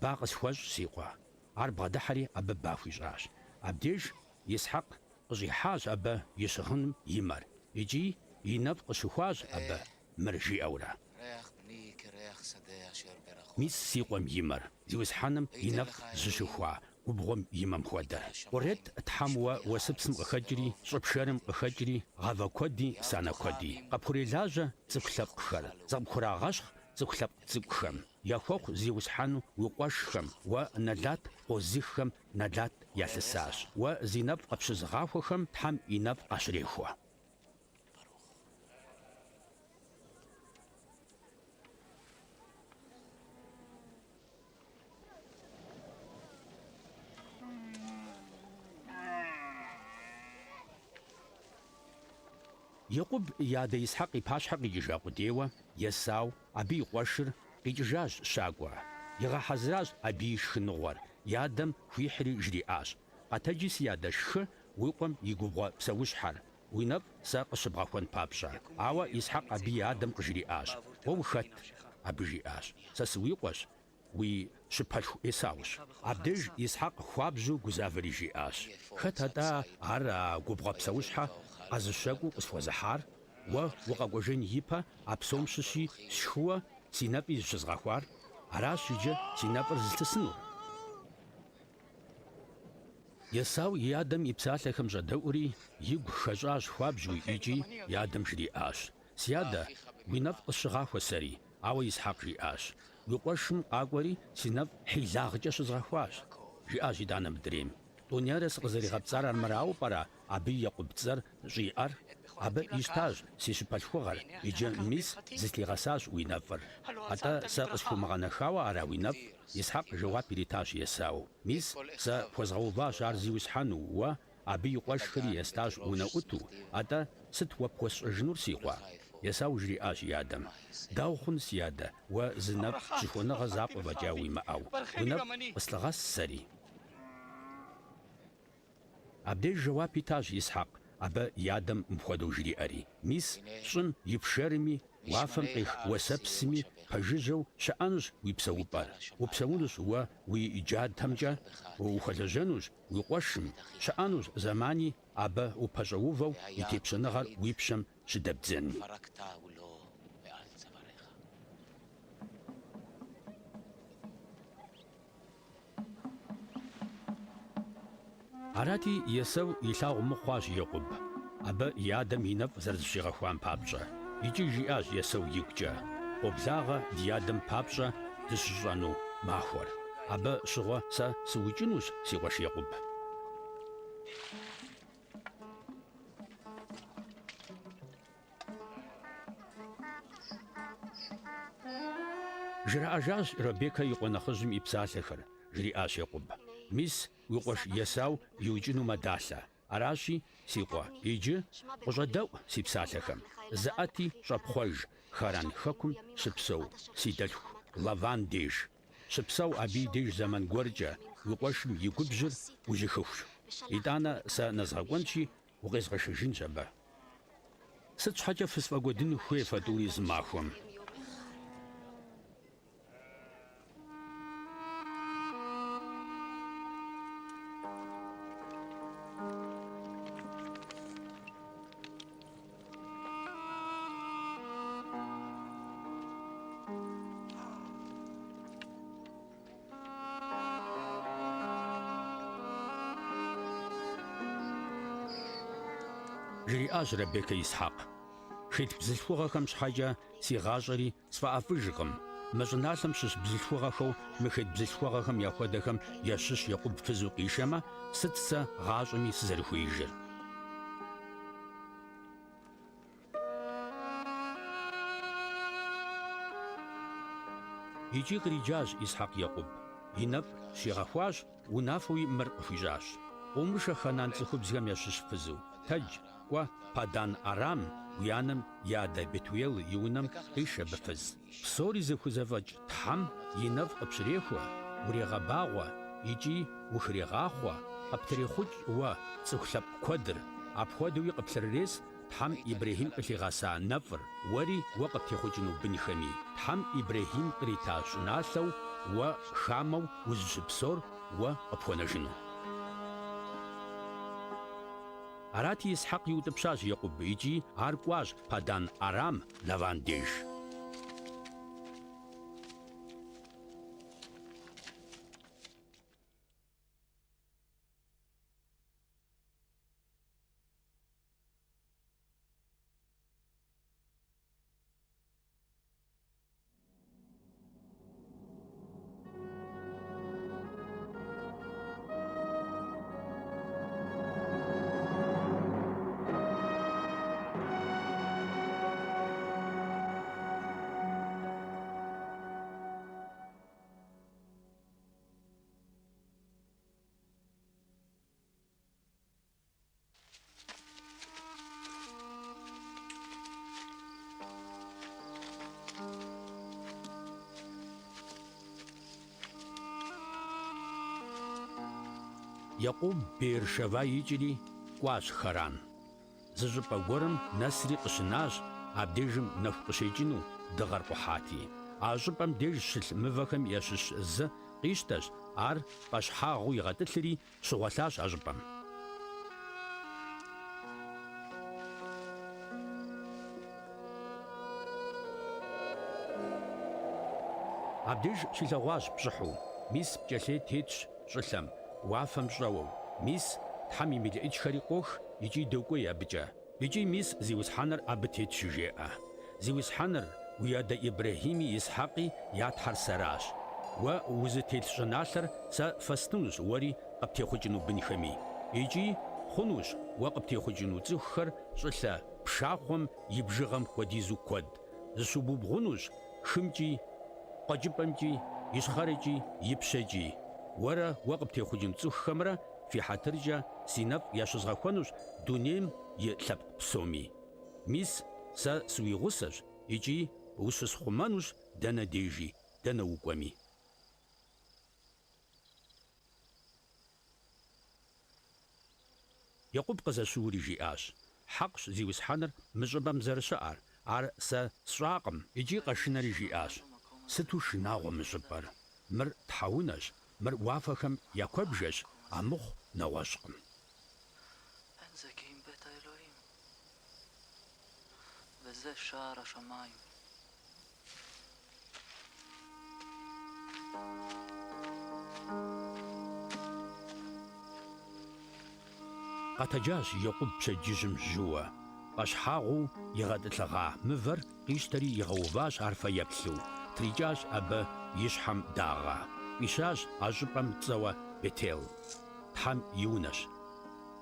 ба къысхуэщӏ, си къуэ». Ар бгъэдыхьэри абы ба хуищӏащ. Абдеж Исхьакъ къыщӏихьащ абы и щыгъыным и мэр, икӏи и нэфӏ къыщыхуащ абы мыр жиӏэурэ: «Мис си къуэм и мэр, зиусхьэным и нэфӏ зыщыхуа, губгъуэм имэм хуэдэр». Къурет Тхьэм уэ уэсыпсым къыхэкӏри, щӏыбшэрым къыхэкӏри, гъавэ куэди, санэ куэди. Къэпхурелажьэ цӏыху лъэпкъхэр, зыкъыпхурагъэщхъ цӏыху лъэпкъ цӏыкӏухэм. Яхуэхъу зиусхьэну уи къуэшхэм, уэ нэлат къозыххэм нэлат ялъысащ. Уэ зи нэфӏ къыпщызыгъахуэхэм Тхьэм и нэфӏ къащрехуэ. Якъуб и адэ Исхьакъ и пащхьэ къикӏыжа къудейуэ есау абы и къуэшыр къикӏыжащ щакӏуэ. Игъэхьэзыращ абы и шхыныгъуэр. И адэм хуихьри жриӏащ: «Къэтэджи си адэ шхы уи къуэм и губгъуэ псэущхьэр, уи нэфӏ сэ къыщыбгъэхуэн папщӏэ». Ауэ Исхьакъ абы и адэм къыжриӏащ: «Уэ ухэт?» Абы жиӏащ: «Сэ суи къуэщ, уи щыпэлъху Исаущ». Абдеж Исхьакъ хуабжьу гузавэри жиӏащ: «Хэт атӏэ ар а губгъуэ псэущхьэ къэзыщэкӏуу къысхуэзыхьар? Уэ укъэкӏуэжын ипэ а псом щыщи сшхыуэ си нэпӏи зыщызгъэхуар? Аращ иджы си нэпӏыр зылътысынур». Есау и адэм и псалъэхэм щӏэдэӏури игу хэщӏащ хуабжьу икӏи и адэм жриӏащ: «Си адэ, уи нэфӏ къысщыгъахуэ сэри». Ауэ Исхьакъ жиӏащ: «Уи къуэшым къакӏуэри си нэфӏ хьилагъыкӏэ щызгъэхуащ», – жиӏащ итӏанэ мыдрейм. «Тӏонерэ сыкъызэригъэпцӏар армырауэ пӏэрэ абы екъуб цӏэр щӏиӏэр? Абы ищтащ си щыпэлъхугъэр, иджы мис зыслъигъэсащ уи нэфӏыр. АтӀэ сэ къысхуэмыгъэнэхауэ ара уи нэфӏ?» Исхьакъ жэуап иритащ Есау: «Мис сэ пхуэзгъэуващ ар зиусхьэну, уэ абы и къуэшхэри естащ унэӀуту. АтӀэ сыт уэ пхуэсщӀэжынур си къуэ?» Есау жриӏащ и адэм: «Дауэ хъун, си адэ, уэ зы нэпӀ жыхуэныгъэ закъуэ фӀэкӀа уимыӀэу. Уи нэпӀ къыслъыгъэс сэри». Абдеж жэуап итащ Исхьакъ, абы и адэм мыпхуэдэу жриӀэри: «Мис щӀым и пшэрми, уафэм къех уэсэпсми пэжыжьэу щыӀэнущ уи псэупӀэр. Упсэунущ уэ уи джатэмкӀэ, ухуэлэжьэнущ уи къуэшым, щыӀэнущ зэмани абы упэщӀэувэу и тепщэныгъэр уи пщэм щыдэбдзэн». Арати Есэу илъагъу мыхъуащ Екъуб, абы и адэм и нэфӀ зэрызыщигъэхуам папщӀэ. Икӏи жиӏащ Есэу игукӏэ: «Къоблагъэ ди адэм папщӏэ дыщыщӏэну махуэр. Абы щыгъуэ сэ сыуикӏынущ, си къуэш Екъуб». Жраӏэжащ Ребекэ и къуэ нэхъыжьым и псалъэхэр. Жриӏащ Екъуб: «Мис уи къуэш Есау иукӏыну мэдалъэ. Аращи, си къуэ, иджы къыщӏэдэӏу си псалъэхэм. Зыӏэти щӏэпхъуэж Харан хэкум щыпсэу си дэлъху Лаван деж. Щыпсэу абы и деж зэман гуэркӏэ уи къуэшым и губжьыр ужьыхыхущ. ИтӀанэ сэ нэзгъэкӀуэнщи, укъезгъэшэжынщ абы». Сыт щхьэкӀэ фысфӀэгуэдын хуей фэтӀури зы махуэм? Жриӏащ Ребекэ Исхьакъ: «Хет бзылъхугъэхэм щхьэкӏэ си гъащӏэри сфӏэӏэфӏыжкъым. Мы щӏыналъэм щыщ бзылъхугъэхэу мы хет бзылъхугъэхэм я хуэдэхэм ящыщ Екъуб фызу къишэмэ, сыт сэ гъащӏэми сызэрыхуеижыр?» Икӏи къриджащ Исхьакъ Екъуб. И нэфӏ щигъэхуащ, унафэу и мыр къыхуищӏащ. Къыумышэ хэнан цӏыхубзхэм ящыщ фызу. Тэдж, кӏуэ Падан Арам, уи анэм и адэ Бетуел и унэм къиш абы фыз. Псори зэхузэфӏэкӏ Тхьэм и нэфӏ къыпщрехуэ, урегъэбагъуэ икӏи ухрегъахъуэ, къыптрехъукӏ уэ цӏыху лъэпкъ куэдыр. Апхуэдэуи къыплъырырес Тхьэм Ибрахим къылъигъэса нэфӏыр, уэри уэ къыптехъукӏыну бынхэми. Тхьэм Ибрахим кърита щӏыналъэу уэ хамэу узыщыпсор уэ къыпхуэнэжыну. Арати Исхьакъ иутӏыпщащ Екъуб, икӏи ар кӏуащ Падан Арам Лаван деж. Якъуб Бершева икӏри кӏуащ Харан. Зы щӏыпӏэ гуэрым нэсри къыщынащ, абдежым нэху къыщекӏыну дыгъэр къухьати. А щӏыпӏэм деж щылъ мывэхэм ящыщ зы къищтэщ, ар пӏэщхьагъыу игъэтӏылъри щыгъуэлъащ а щӏыпӏэм. Абдеж щилъэгъуащ пщӏыхьу. Мис пкӏэлъей тетщ щӏылъэм, уафэм щӏэуэу. Мис Тхьэм и мелыӏыкӏхэри къох икӏи докӏуей абыкӏэ. Икӏи мис зиусхьэныр абы тетщ жеӏэ. Зиусхьэныр уи адэ Ибрэхьими Исхьэкъи я Тхьэр сэращ. Уэ узытелъ щӏыналъэр сэ фэстынущ уэри къыптехъукӏыну бынхэми. Икӏи хъунущ уэ къыптехъукӏыну цӏыхухэр щӏылъэ пшахъуэм и бжыгъэм хуэдизу куэд. Зыщубубгъунущ хымкӏи, къуэкӏыпӏэмкӏи, ищхъэрэкӏи, ипщэкӏи. Уэрэ уэ къыптехъукӏын цӏыхухэмрэ фи хьэтыркӏэ си нэфӏ ящызгъэхуэнущ дунейм и лъэпкъ псоми. Мис сэ сыуигъусэщ икӏи ущысхъумэнущ дэнэ дежи, дэнэ укӏуэми. Якъуб къызэщуури жиӏащ: «Хьэкъщ зиусхьэныр мы щӏыпӏэм зэрыщыӏэр, ар сэ сщӏакъым». Икӏи къэшынэри жиӏащ: «Сыту шынагъуэ мы щӏыпӏэр. Мыр тхьэунэщ, мыр уафэхэм я куэбжэщ, амыхъу нэгъуэщӏкъым». Къэтэджащ Якъуб пщэдджыжьым жьыуэ. Къэщхьагъыу игъэтӏылъыгъа мывэр къищтэри игъэуващ ар фэеплъу. Трикӏащ абы и щхьэм дагъэ. Къищащ а щӏыпӏэм пцӏэуэ Бетел. Тхьэм и унэщ.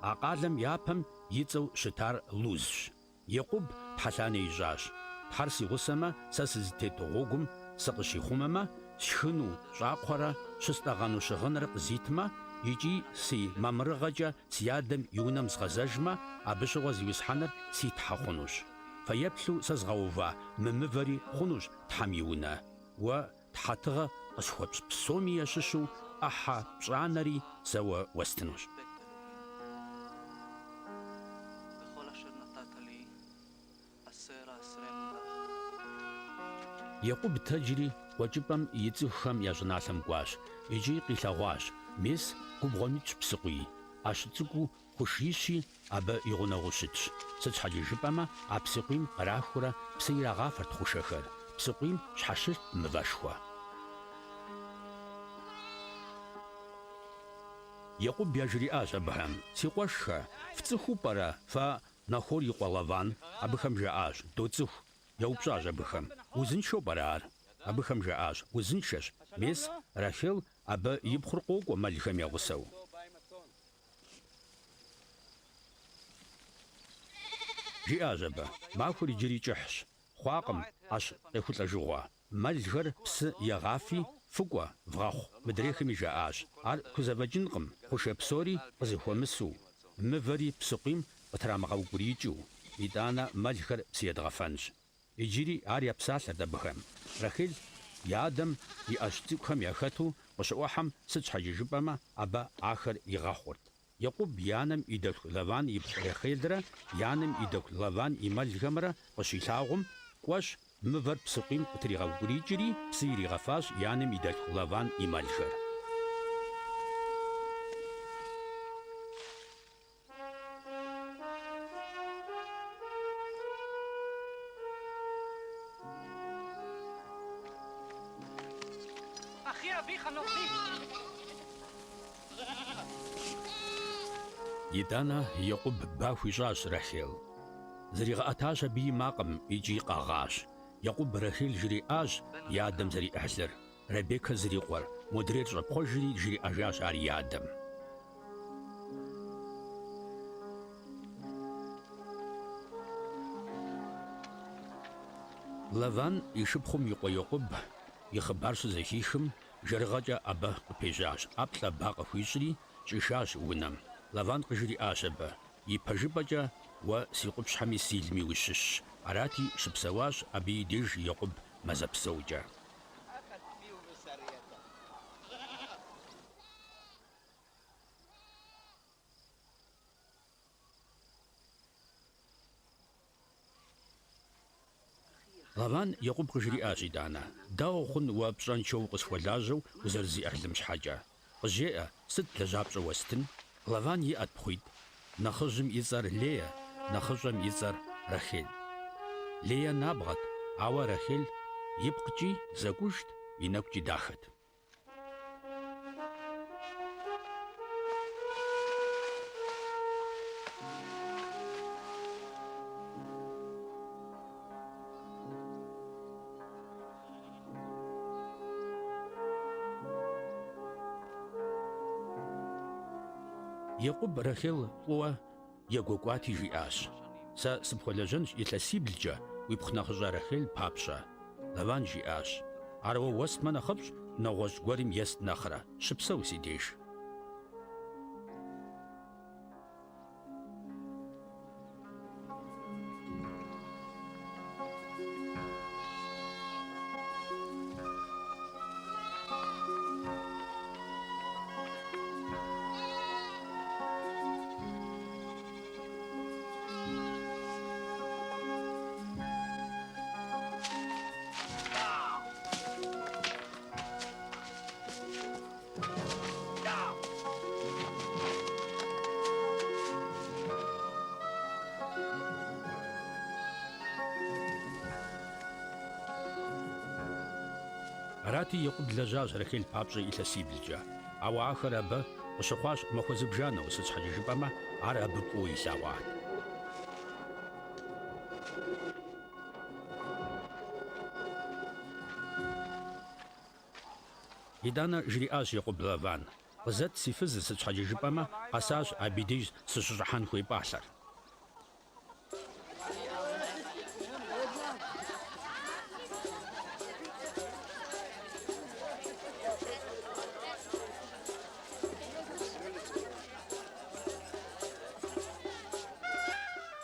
А къалэм япэм и цӏэу щытар Лузщ. Якъуб тхьэлъанэ ищӏащ: «Тхьэр си гъусэмэ, сэ сызытет гъуэгум сыкъыщихъумэмэ, сшхыну щӏакхъуэрэ щыстӏэгъэну щыгъыныр къызитмэ, икӏи си мамырыгъэкӏэ си адэм и унэм згъэзэжмэ, абы щыгъуэ зиусхьэныр си тхьэ хъунущ. Фэеплъу сэ згъэува мы мывэри хъунущ Тхьэм и унэ. Уэ тхьэтыгъэ къысхуэпщӏ псоми ящыщу ӏыхьэ пщӏанэри сэ уэ уэстынущ». Якъуб тэджри къуэкӏыпӏэм и цӏыхухэм я щӏыналъэм кӏуащ. Икӏи къилъэгъуащ: «Мис губгъуэмыкӏ псыкъуий. Ӏэщ цӏыкӏуу хъуш ищи, абы и гъунэгъуу щытщ». Сыт щхьэкӏэ жыпӏэмэ, а псыкъуийм кърахыурэ псы ирагъафэрт хъушэхэр. Псыкъуийм щхьэщылът мывэшхуэ. Якъуб яжриӏащ абыхэм: «Си къуэшхэ, фцӏыхуу пӏэрэ фэ нэхур и къуэ Лаван?» Абыхэм жаӏащ: «Доцӏыху». Яупщӏащ абыхэм: «Узыншэу пӏэрэ ар?» Абыхэм жаӏащ: «Узыншэщ». Мес Рахел абы и пхъур къокӏуэ мэлхэм я гъусэу. Жиӏащ абы: «Махуэр иджыри кӏыхьщ. Хъуакъым ӏэщ къехулӏэжыгъуэ. Мэлхэр псы егъафи, фыкӏуэ, вгъэхъу». Мыдрейхэми жаӏащ: «Ар хузэфӏэкӏынкъым, хъушэ псори къызыхуэмысу, мывэри псыкъуийм къытрамыгъэукӏурикӏыу. ИтӀанэ мэлхэр псы едгъэфэнщ». Иджыри ар япсалъэрт абыхэм. Рахил и адэм и ӏэщ цӏыкӏухэм яхэту къыщыӏухьэм сыт щхьэкӏэ жыпӏэмэ, абы ахэр игъэхъурт. Якъуб и анэм и дэху Лаван и пхъу Рахелрэ и анэм и дэху Лаван и мэлхэмрэ къыщилъагъум, кӏуэщ мывэр псыкъуийм къытригъэукӏурикӏри, псы иригъэфащ и анэм и дэху Лаван и мэлхэр. ИтӀанэ Якъуб баху ищӀащ Рахел. Зригъэӏэтащ абы и макъым икӏи къэгъащ. Якъуб Рахел жриӏащ и адэм зэриӏыхьлыр. Ребекэ зрикъуэр. Модрейр щӏэпхъуэжри жриӏэжащ ар и адэм. Лаван и шыпхъум и къуэ Якъуб и хъыбар щызэхихым, жэрыгъэкӏэ абы къыпежьащ. Ӏэплӏэ ба къыхуищӏри кӏишащ унэм. Лаван къыжриӏащ абы: «И пэжыпӏэкӏэ уэ си къупщхьэми силми ущыщщ». Арати щыпсэуащ абы и деж Якъуб мазэпсэукӏэ. Лаван Якъуб къыжриӏащ итӏанэ: «Дауэ хъун уэ пщӏэншэу къысхуэлажьэу узэрызиӏэлым щхьэкӏэ? Къызжеӏэ, сыт лэжьапщӏэ уэстын?» Лаван иӏэт пхъуитӏ. Нэхъыжьым и цӏэр Лея, нэхъыщӏэм и цӏэр Рахел. Лея набгъэт, ауэ Рахел ипкъкӏи зэкӏужт, и нэкӏукӏи дахэт. Якъуб Рахел фӏыуэ егуэкӏуати жиӏащ: «Сэ сыпхуэлэжьэнщ илъэсиблкӏэ уи пхъунэхъыщӏэ Рахел папщӏэ». Лаван жиӏащ: «Арауэ уэстмэ нэхъыфӏщ, нэгъуэщӏ гуэрым ест нэхърэ. Щыпсэу си деж». Арати Якъуб лэжьащ Рахел папщӏэ илъэсиблкӏэ. Ауэ ахэр абы къыщыхъуащ махуэ зыбжанэу, сыт щхьэкӏэ жыпӏэмэ, ар абы фӏыуэ илъагъуат. Итӏанэ жриӏащ Якъуб Лаван: «Къызэт си фызыр, сыт щхьэкӏэ жыпӏэмэ, къэсащ абы и деж сыщыщӏыхьэн хуей-пӏалъэр».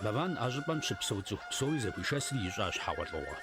Лаван а щӏыпӏэм щыпсэу цӏыху псори зэхуишэсри ищӏащ хьэгъуэлӏыгъуэ.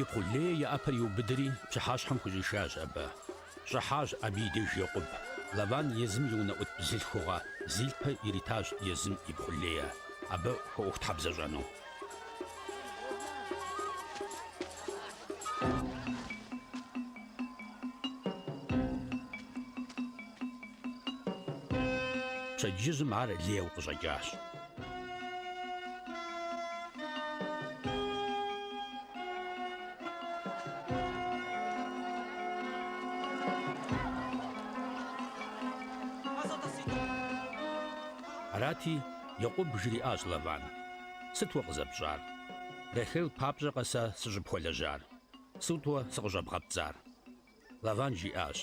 Икъу Лея и ӏэпэр иубыдри пщыхьэщхьэм хущӏишащ абы. Щӏыхьащ абы и деж Якъуб. Лаван езым и унэӏут бзылъхугъэ Зилпэ иритащ езым ипхъу Лея. Абы хуэӏуэхутхьэбзэщӏэну. Пщэдджыжьым ар Леяу къыщӏэкӏащ. Арати Якъуб жриӏащ Лаван: «Сыт уэ къызэпщӏар? Рахел папщӏэ къэсэ сыщыпхуэлэжьар? Сыт уэ сыкъыщӏэбгъэпцӏар?» Лаван жиӏащ: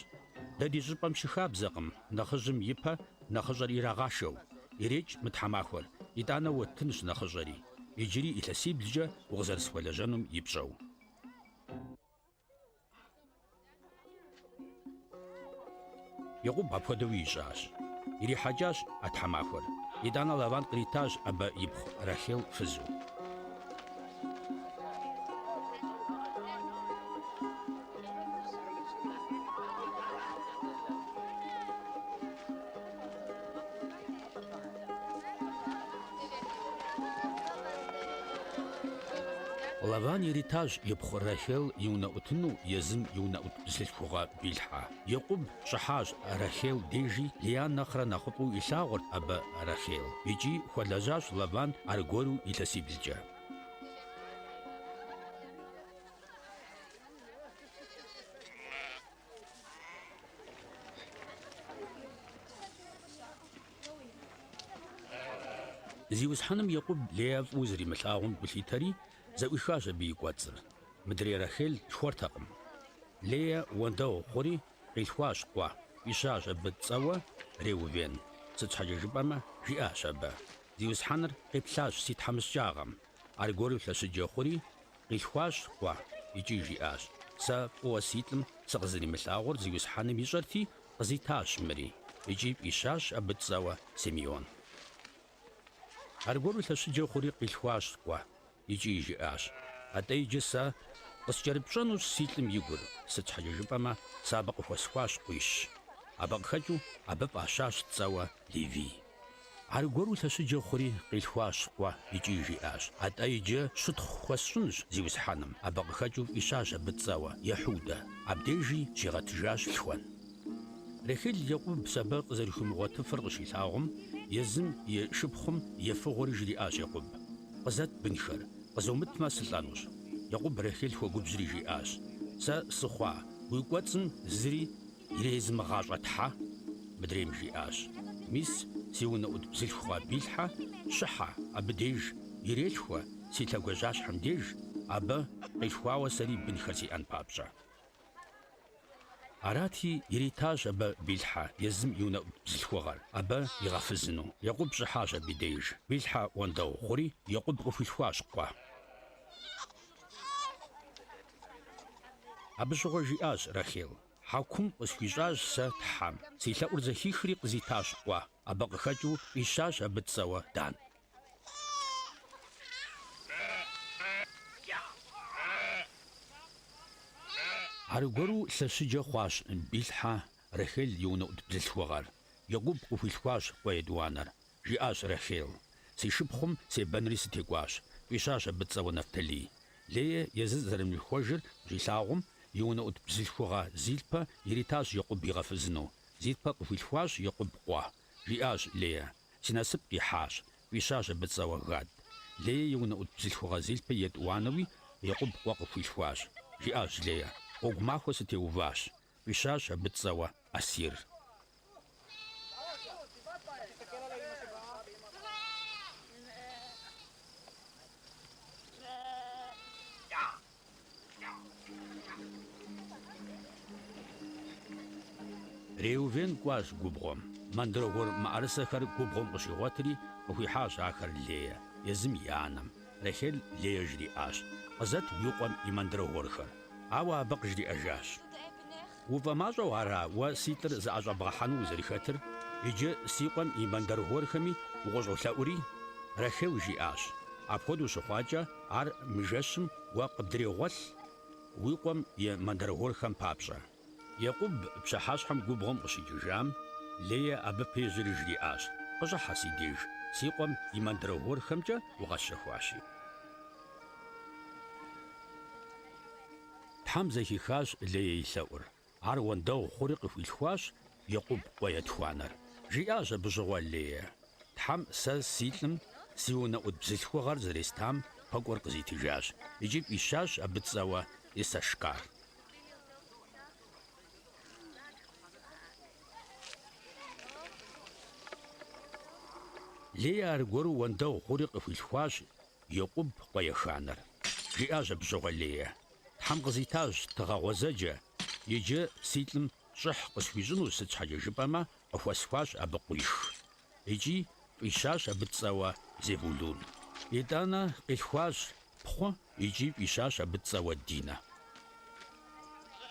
«Дэ ди щӏыпӏэм щыхабзэкъым, нэхъыжьым ипэ нэхъыщӏэр ирагъашэу. Ирекӏ мы тхьэмахуэр, итӏанэ уэттынщ нэхъыщӏэри. Иджыри илъэсиблкӏэ укъызэрысхуэлэжьэнум ипщӏэу». Якъуб апхуэдэу ищӏащ. Ирихьэкӏащ а тхьэмахуэр. Итӏанэ Лаван къритащ абы ипхъу Рахел фызу. Лаван иритащ ипхъу Рахел и унэӏутыну езым и унэӏут бзылъхугъэ билъхьэ. Якъуб щӏыхьащ Рахел дежи, Леян нэхърэ нэхъыфӏу илъагъурт абы Рахел. Икӏи хуэлэжьащ Лаван аргуэру илъэсиблкӏэ. Зи усхьэным Якъуб Лея фӀыуэ зэримылъагъум гулъитэри зэӀуихащ абы и кӀуэцӀыр. Мыдрей Рахъел тхуэртэкъым. Лея уэндэгъу хъури къилъхуащ къуэ, ищащ абы тцӀэуэ Реувен. Сыт щхьэкӀэ жыпӀэмэ, жиӀащ абы. Зи усхьэныр къеплъащ си тхьэмыщкӀагъым. Аргуэру лъэщыджэ хъури къилъхуащ къуэ икӀи жиӀащ. Сэ фӀыуэ си лӀым сыкъызэримылъагъур зи усхьэным ищӀэрти, къызитащ мыри. ИкӀи ищащ абы тцӀэуэ Симеон. Аргуэру лъэщыджэ хъури къилъхуащ къуэ икӀи жиӀащ. АтӀэ иджы сэ къыскӀэрыпщӀэнущ си лӀым и гур. Сыт щхьэкӀэ жыпӀэмэ, сэ абы къыхуэсхуащ къуищ. Абы къыхэкӀыу абы пӀащащ тцӀэуэ Левий. Аргуэру лъэщыджэ хъури къилъхуащ къуэ икӀи жиӀащ. АтӀэ иджы щытхъу хуэсщӀынущ зи усхьэным. Абы къыхэкӀыу ищащ абы тцӀэуэ Ехудэ. Абдежи щигъэтыжащ лъхуэн. Рахъел Якъуб сабэ къызэрихумыгъуэтыфыр къыщилъагъум, езым и шыпхъум ефыгъуэри жриӀащ Якъуб. Къызэт бынхэр, къызомытмэ сылӀэнущ. Якъуб Рахъел хуэгубжьри жиӀащ. Сэ сыхъуа, уи кӀуэцӀым зыри ирезмыгъащӀэ тхьэ? Мыдрейм жиӀащ. Мис си унэӀут бзылъхугъэ билъхьэ, щыхьэ абы деж, ирелъхуэ си лъэгуажьащхьэм деж, абы къилъхуауэ сэри бынхэр сиӀэн папщӀэ. Арати иритащ абы Билхьэ езым и унэӀут бзылъхугъэр, абы игъэфызыну. Якъуб щӀыхьащ абы деж. Билхьэ уэндэгъу хъури Якъуб къыхуилъхуащ къуэ. Абы щыгъуэ жиӀащ Рахъел. Хьэкум къысхуищӀащ сэ тхьэм. Си лъэӀур зэхихри къызитащ къуэ. Абы къыхэкӀыу ищащ абы тцӀэуэ Дан. Аргуэру лъэщыджэ хъуащ Билхьэ Рахъел и унэӀут бзылъхугъэр. Якъуб къыхуилъхуащ къуэ етӀуанэр. ЖиӀащ Рахъел. Си шыпхъум себэнри сытекӀуащ. Ищащ абы тцӀэуэ Нафтали. Лея езы зэрымылъхуэжыр щилъагъум, и унэӀут бзылъхугъэ Зилпэ иритащ Якъуб игъэфызыну. Зилпэ къыхуилъхуащ Якъуб къуэ. ЖиӀащ Лея. Си насып къихьащ. Ищащ абы тцӀэуэ Гад. Лея и унэӀут бзылъхугъэ Зилпэ етӀуанэуи Якъуб къуэ къыхуилъхуащ. ЖиӀащ Лея. Гъуэгу махуэ сытеуващ. Ищащ абы тцӀэуэ Асир. Реувен кӀуащ губгъуэм. Мандыргъуэр мыӀэрысэхэр губгъуэм къыщигъуэтри къыхуихьащ ахэр Лея, езым и анэм. Рахъел Лея жриӀащ. Къызэт уи къуэм и мандыргъуэрхэр. Ауэ абы къыжриӀэжащ. УфӀэмащӀэу ара уэ си лӀыр зыӀэщӀэбгъэхьэну узэрыхэтыр? Иджы си къуэм и мандыргъуэрхэми укъыщӀолъэӀури? Рахъел жиӀащ. Апхуэдэу щыхъуакӀэ ар мыжэщым уэ къыбдрегъуэлъ уи къуэм и мандыргъуэрхэм папщӀэ. Якъуб пщыхьэщхьэм губгъуэм къыщикӀыжам, Лея абы пежьри жриӀащ. КъыщӀыхьэ си деж, си къуэм и мандыргъуэрхэмкӀэ укъэсщэхуащи. Тхьэм зэхихащ Лея и лъэӀур. Ар уэндэгъу хъури къыхуилъхуащ Якъуб къуэ етхуанэр. Жиӏащ абы щыгъуэ Лея. Тхьэм сэ си лӀым си унэӀут бзылъхугъэр зэрестам пэкӀуэр къызитыжащ. Иджы ищащ абы тцӀэуэ Исашкар. Лея аргуэру уэндэгъу хъури къыхуилъхуащ Якъуб къуэ еханэр. Жиӏащ абы щыгъуэ Лея. Тхьэм къызитащ тыгъэгъуэзэджэ. Иджы си лӀым щӀыхь къысхуищӀыну сыт щхьэкӀэ жыпӀэмэ, къыхуэсхуащ абы къуих. Иджы фӀищащ абы тцӀэуэ Зевулун. ИтӀанэ къилъхуащ пхъу, иджы фӀищащ абы тцӀэуэ Динэ.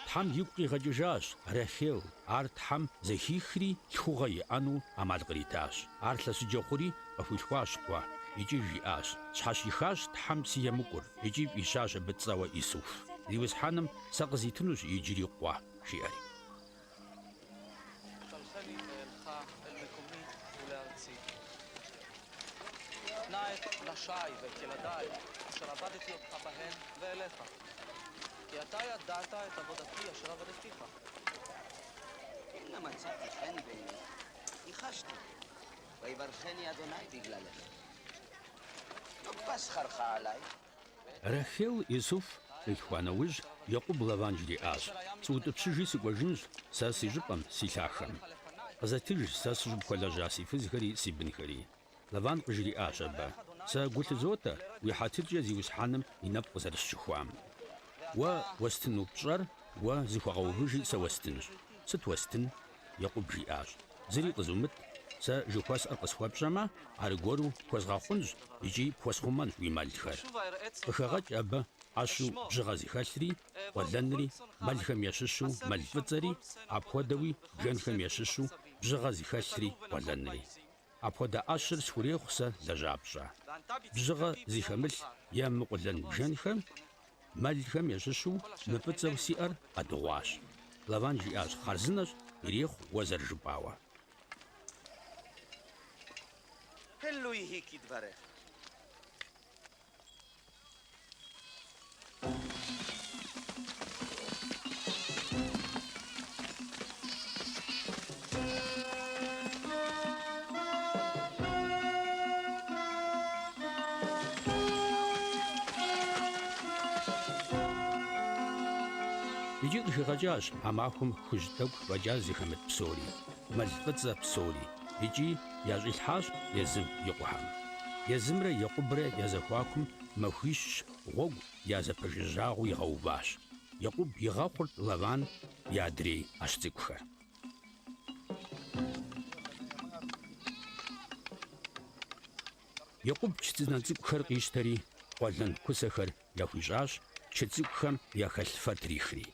Тхьэм игу къигъэкӀыжащ Рахъел. Ар тхьэм зэхихри лъхугъэ иӀэну Ӏэмал къритащ. Ар лъэсыджэ хъури къыхуилъхуащ къуэ. Иджы жиӏащ. Щхьэщихащ тхьэм си емыкӀур. Иджы фӀищащ абы тцӀэуэ Исуф. Зи усхьэным сэ къызитынущ иджыри къуэ, жиӏэри. הנה מצאתי חן בעיני, ניחשתי, ויברכני אדוני בגללך. לא בא שכרך עליי. Рахъел Исуф къилъхуа нэужь Якъуб Лаван жриӏащ. Сыутӏыпщыжи сыкӏуэжынщ сэ си щӏыпӏэм, си лъахэм. Къызэтыж сэ сыщӏыпхуэлэжьа си фызхэри, си бынхэри. Лаван къыжриӏащ абы: «Сэ гу лъызотӏэ уи хьэтыркӏэ зиусхьэным и нэпкъ къызэрысщыхуам. Уэ уэстыну пщӏэр, уэ зыхуэгъэувыжи сэ уэстынщ». «Сыт уэстын?» Екъуб жиӏащ. «Зыри къызумыт. Сэ жыхуэсӏэр къысхуэпщӏэмэ, аргуэру пхуэзгъэхъунщ икӏи пхуэсхъумэнщ уи мэлхэр. Къыхэгъэкӏ абы ӏэщу бжыгъэ зыхэлъри, къуэлэнри, мэлхэм ещыщу мэл фӏыцӏэри, апхуэдэуи бжэнхэм ещыщу бжыгъэ зыхэлъри, къуэлэнри. Апхуэдэ ӏэщыр схурехъу сэ лэжьапщӏэ. Бжыгъэ зихэмылъ е мыкъулэн бжэнхэм, мэлхэм ещыщу мыфӏыцӏэу сиӏэр къэдыгъуащ». Лаван жиӏащ: «Хъарзынэщ, ирехъу уэ зэрыжыпӏауэ». אלוהי כדברך. Иджы къыхигъэкӏащ а махуэм хужь тӏэкӏу фӏэкӏа зихэмыт псори, мэл фӏыцӏэ псори, икӏи ящӏилъхьащ езым и къуэхэм. Езымрэ Екъубрэ я зэхуакум махуищ гъуэгу я зэпэжыжьагъыу игъэуващ. Екъуб игъэхъурт Лаван и адрей ӏэщ цӏыкӏухэр. Екъуб чыцӏынэ цӏыкӏухэр къищтэри, къуэлэн кусэхэр яхуищӏащ, чы цӏыкӏухэм я хэлъ фэр трихри.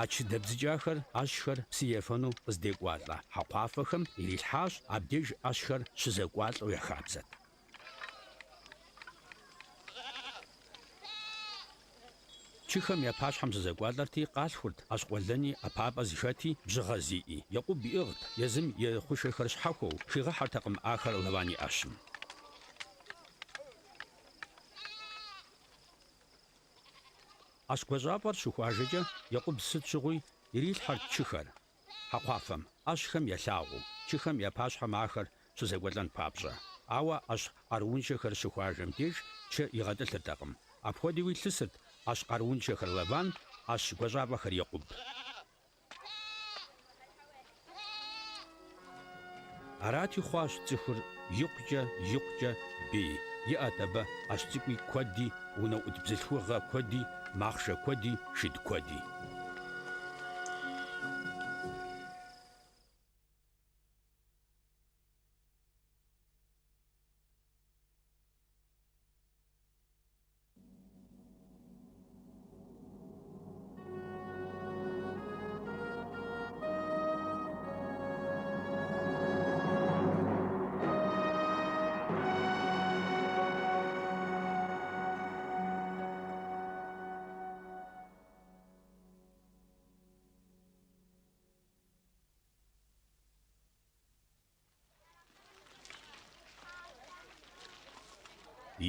А чыдэбзыкӏахэр ӏэщхэр псы ефэну къыздекӏуалӏэ хьэкъуафэхэм ирилъхьащ, абдеж ӏэщхэр щызэкӏуалӏэу яхабзэт. Чыхэм я пащхьэм щызэкӏуалӏэрти, къалъхурт ӏэщ къуэлэни ӏэпапӏэ зыхэти бжыгъэ зиӏи. Екъуб иӏыгът езым и хъушэхэр щхьэхуэу, хигъэхьэртэкъым ахэр Лаван и ӏэщым. Ӏэщ гуащӏапӏэр щыхуажэкӏэ, Екъуб сыт щыгъуи ирилъхьэрт чыхэр хьэкъуафэм, ӏэщхэм елъагъуу, чыхэм я пащхьэм ахэр щызэкӏуэлӏэн папщӏэ. Ауэ ӏэщ къарууншэхэр щыхуажэм деж чы игъэтӏылъыртэкъым. Апхуэдэу илъысырт ӏэщ къарууншэхэр Лаван, ӏэщ гуащӏапӏэхэр Екъуб. Арати хъуащ цӏыхур икъукӏэ бей. Иӏэт абы ӏэщ цӏыкӏуи куэди, унэӏут бзылъхугъэ куэди, махъшэ куэди, шыд куэди.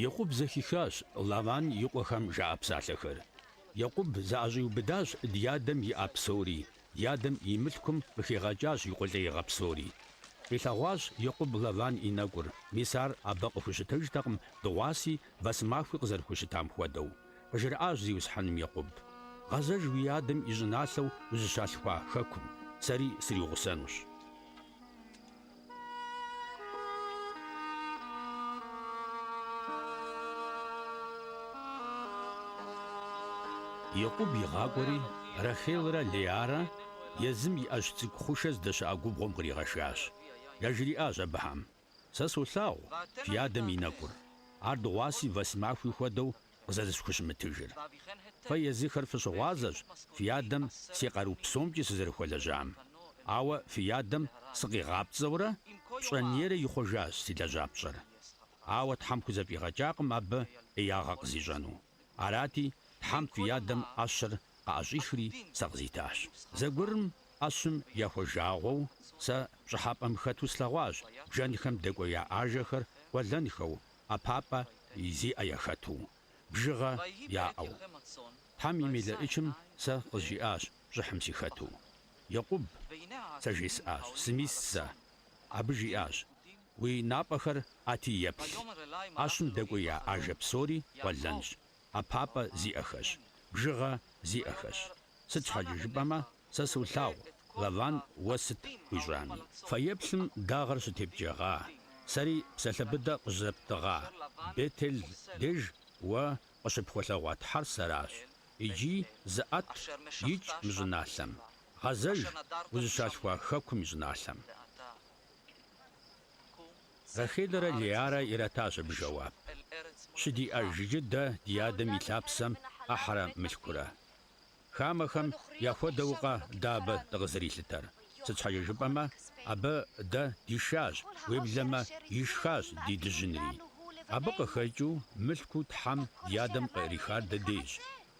Екъуб зэхихащ Лаван и къуэхэм жаӏэ псалъэхэр. Екъуб зэӏэщӏиубыдащ дядэм иӏа псори, дядэм и мылъкум къыхегъэкӏащ и къулейгъэ псори. Къилъэгъуащ Екъуб Лаван и нэкӏур, мис ар абы къыхущытэжтэкъым дыгъуаси вэсымахуи къызэрыхущытам хуэдэу. Къыжраӏащ зиусхьэным Екъуб: «Гъэзэж уи адэм и щӏыналъэу узыщалъхуа хэкум, сэри сригъусэнущ». Екъуб игъакӏуэри Рахелрэ Леярэ езым и ӏэщ цӏыкӏу хъушэ здэщыӏэ губгъуэм къригъэшащ. Яжриӏащ абыхьэм: «Сэ солъагъу фи адэм и нэкӏур, ар дыгъуаси вэсымахуи хуэдэу къызэрысхущымытыжыр. Фэ езыхэр фыщыгъуазэщ фи адэм си къару псомкӏи сызэрыхуэлэжьам. Ауэ фи адэм сыкъигъапцӏэурэ пщӏэнейрэ ихъуэжащ си лэжьапщӏэр. Ауэ Тхьэм хузэфӏигъэкӏакъым абы ӏеягъэ къызищӏэну. Арати, Тхьэм фи адэм ӏэщыр къаӏэщӏихри сэ къызитащ. Зэгуэрым ӏэщым яхуэжагъуэу сэ пщӏыхьэпӏэм хэту слъэгъуащ бжэнхэм дэкӏуея ажэхэр къуэлэнхэу, ӏэпапӏэ зиӏэ яхэту, бжыгъэ яӏэу. Тхьэм и мелыӏыкӏым сэ къызжиӏащ щӏыхьым сихэту. Екъуб, сэ жесӏащ, сымис сэ. Абы жиӏащ: «Уи напӏэхэр ӏэти еплъ. Ӏэщым дэкӏуея ажэ псори къуэлэнщ, ӏэпапӏэ зиӏэхэщ, бжыгъэ зиӏэхэщ. Sıt şheç'e jjıp'eme, se solhağu, Lavan vue sıt xuiş'ami. Feêplhım dağer şıtêpç'êğa, seri psalhe bıde khızeptığa, Bêtêl dêjj vue khışıpxuelheğua ther seraş. Yici zı'at yiç' mı ş'ınalhem. Ğezejj vuzışalhxua xekum yi ş'ınalhem. Рахилрэ Леярэ иратащ абы жэуап. Щыдиӏэжыкӏы дэ ди адэм и лъапсэм ӏыхьэрэ мылъкурэ. Хамэхэм яхуэдэу-къэ дэ абы дыкъызэрилъытэр. Сыт щхьэкӏэ жыпӏэмэ, абы дэ дишащ, уеблэмэ ишхащ ди дыжьынри. Абы къыхэкӏыу мылъку Тхьэм ди адэм кърихар дэ дежщ,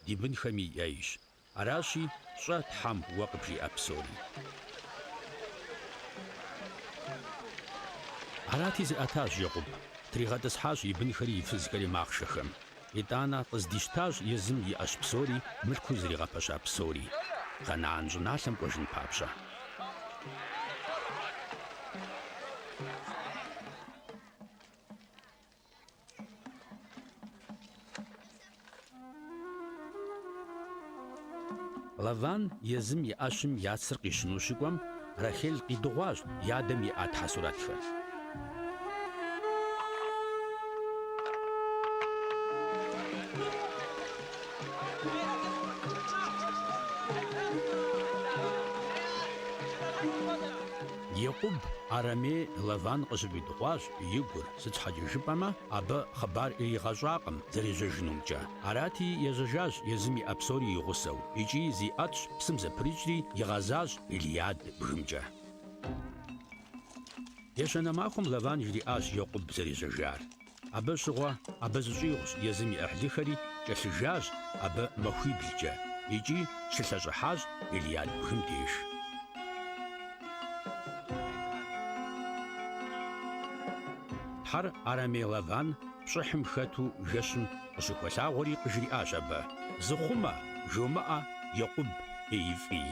ди бынхэми и ӏейщ. Аращи, щӏэ Тхьэм уэ къыбжиӏэ псори. Арати зыӏэтащ Якъуб. Тригъэтӏысхьащ и бынхэри и фызхэри махъшэхэм. ИтӀанэ къыздищтащ езым и ӏэщ псори, мылъку зригъэпэща псори. Къэнэан щӏыналъэм кӏуэжын папщӏэ. Лаван езым и ӏэщым я цыр къищыну щыкӏуэм, Рахил къидыгъуащ и адэм и ӏэ тхьэсурэтхэр. Якъуб Арамей Лаван къыщыфӏидыгъуащ и гур. Сыт щхьэкӏэ жыпӏэмэ, абы хъыбар иригъэщӏакъым зэрежьэжынумкӏэ. Арати ежьэжащ езым и ӏэ псори и гъусэу. Икӏи зи ӏэтщ, псым зэприкӏри игъэзащ Илиад бгымкӏэ. Ещанэ махуэм Лаван жриӏащ Якъуб зэрежьэжар. Абы щыгъуэ абы зыщӏигъущ езым и ӏыхьлыхэри кӏэлъыжащ абы махуиблкӏэ. Икӏи щылъэщӏыхьащ Илиад бгым деж. Тхьэр Арамей Лаван пщӏыхьым хэту жэщым къыщыхуэлъагъуэри къыжриӏащ абы: «Зыхъумэ, жумыӏэ, Якъуб ӏеифӏий».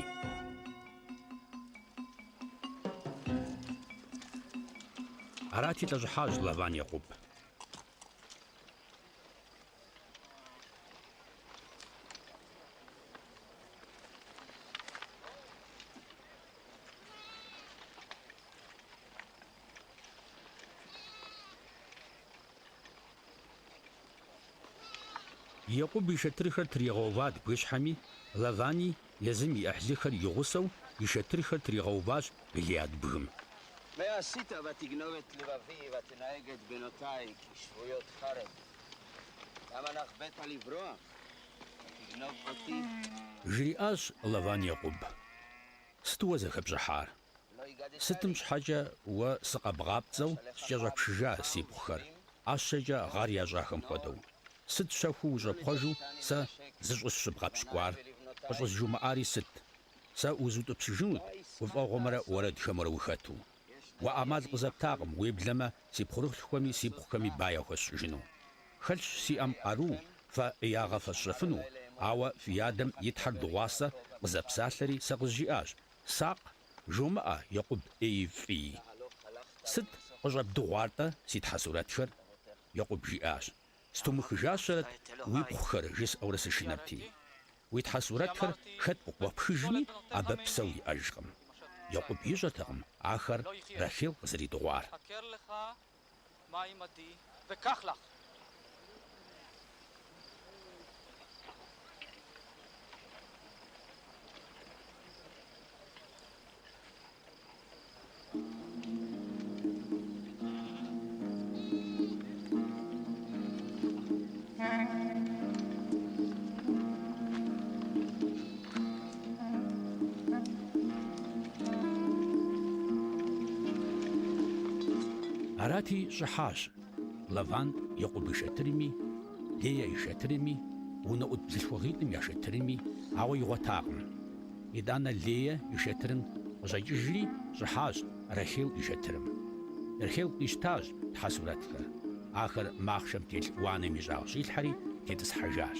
Арати лӏэщӏыхьащ Лаван Якъуб. Якъуб и шэтырхэр тригъэуват бгыщхьэми, Лавани езым и ӏыхьлыхэр и гъусэу и шэтырхэр тригъэуващ Илиад бгым. מה עשית ותגנוב את לבבי ותנהג את בנותיי כשבויות חרב? למה נחבאת לברוח? ותגנוב אותי? жриӏащ Лаван Якъуб: «Сыт уэ зэхэпщӏыхьар? Сытым щхьэкӏэ уэ сыкъэбгъапцӏэу скӏэщӏэпшыжа си бгъухэр, ӏэщэкӏэ гъэр ящӏахэм хуэдэу? Сыт щэхуу ущӏэпхъуэжу сэ зыщӏысщыбгъэпщкӏуар? Къыщӏызжумыӏари сыт? Сэ узутӏыпщыжынут уфӏэгъуэмрэ уэрэдхэмрэ ухэту. Уэ ӏэмал къызэптакъым, уеблэмэ си пхъурылъхэми си бгъухэми бая хуэсщӏыжыну. Хэлъщ си ӏэм къару, фэ ӏеягъэ фэсщэфыну, ауэ фи адэм и тхьэр дыгъуасэ къызэпсалъэри сэ къызжиӏащ: «Сакъ, жумыӏэ, Якъуб ӏеифӏий». «Сыт къыщӏэбдыгъуар-тӏэ си тхьэсурэтхэр?» Якъуб жиӏащ: «Стумыхыжащэрэт уи пхъухэр», жысӏэурэ сышынэрти. «Уи тхьэсурэтхэр хэт къыпхуэпхыжми, абы псэу иӏэжкъым». Якъуб ищӏэртэкъым ахэр Рахил къызэридыгъуар. Арати щӏыхьащ Лаван Якъуб и шэтырми, Лея и шэтырми, унэӏут бзылъхугъитӏым я шэтырми, ауэ игъуэтакъым. ИтӀанэ Лея и шэтырым къыщӏэкӏыжри щӏыхьащ Рахил и шэтырым. Рахил къищтащ тхьэсурэтхэр. Ахэр махъшэм телъ уанэм ищӏа щӏилъхьэри тетӏысхьэжащ.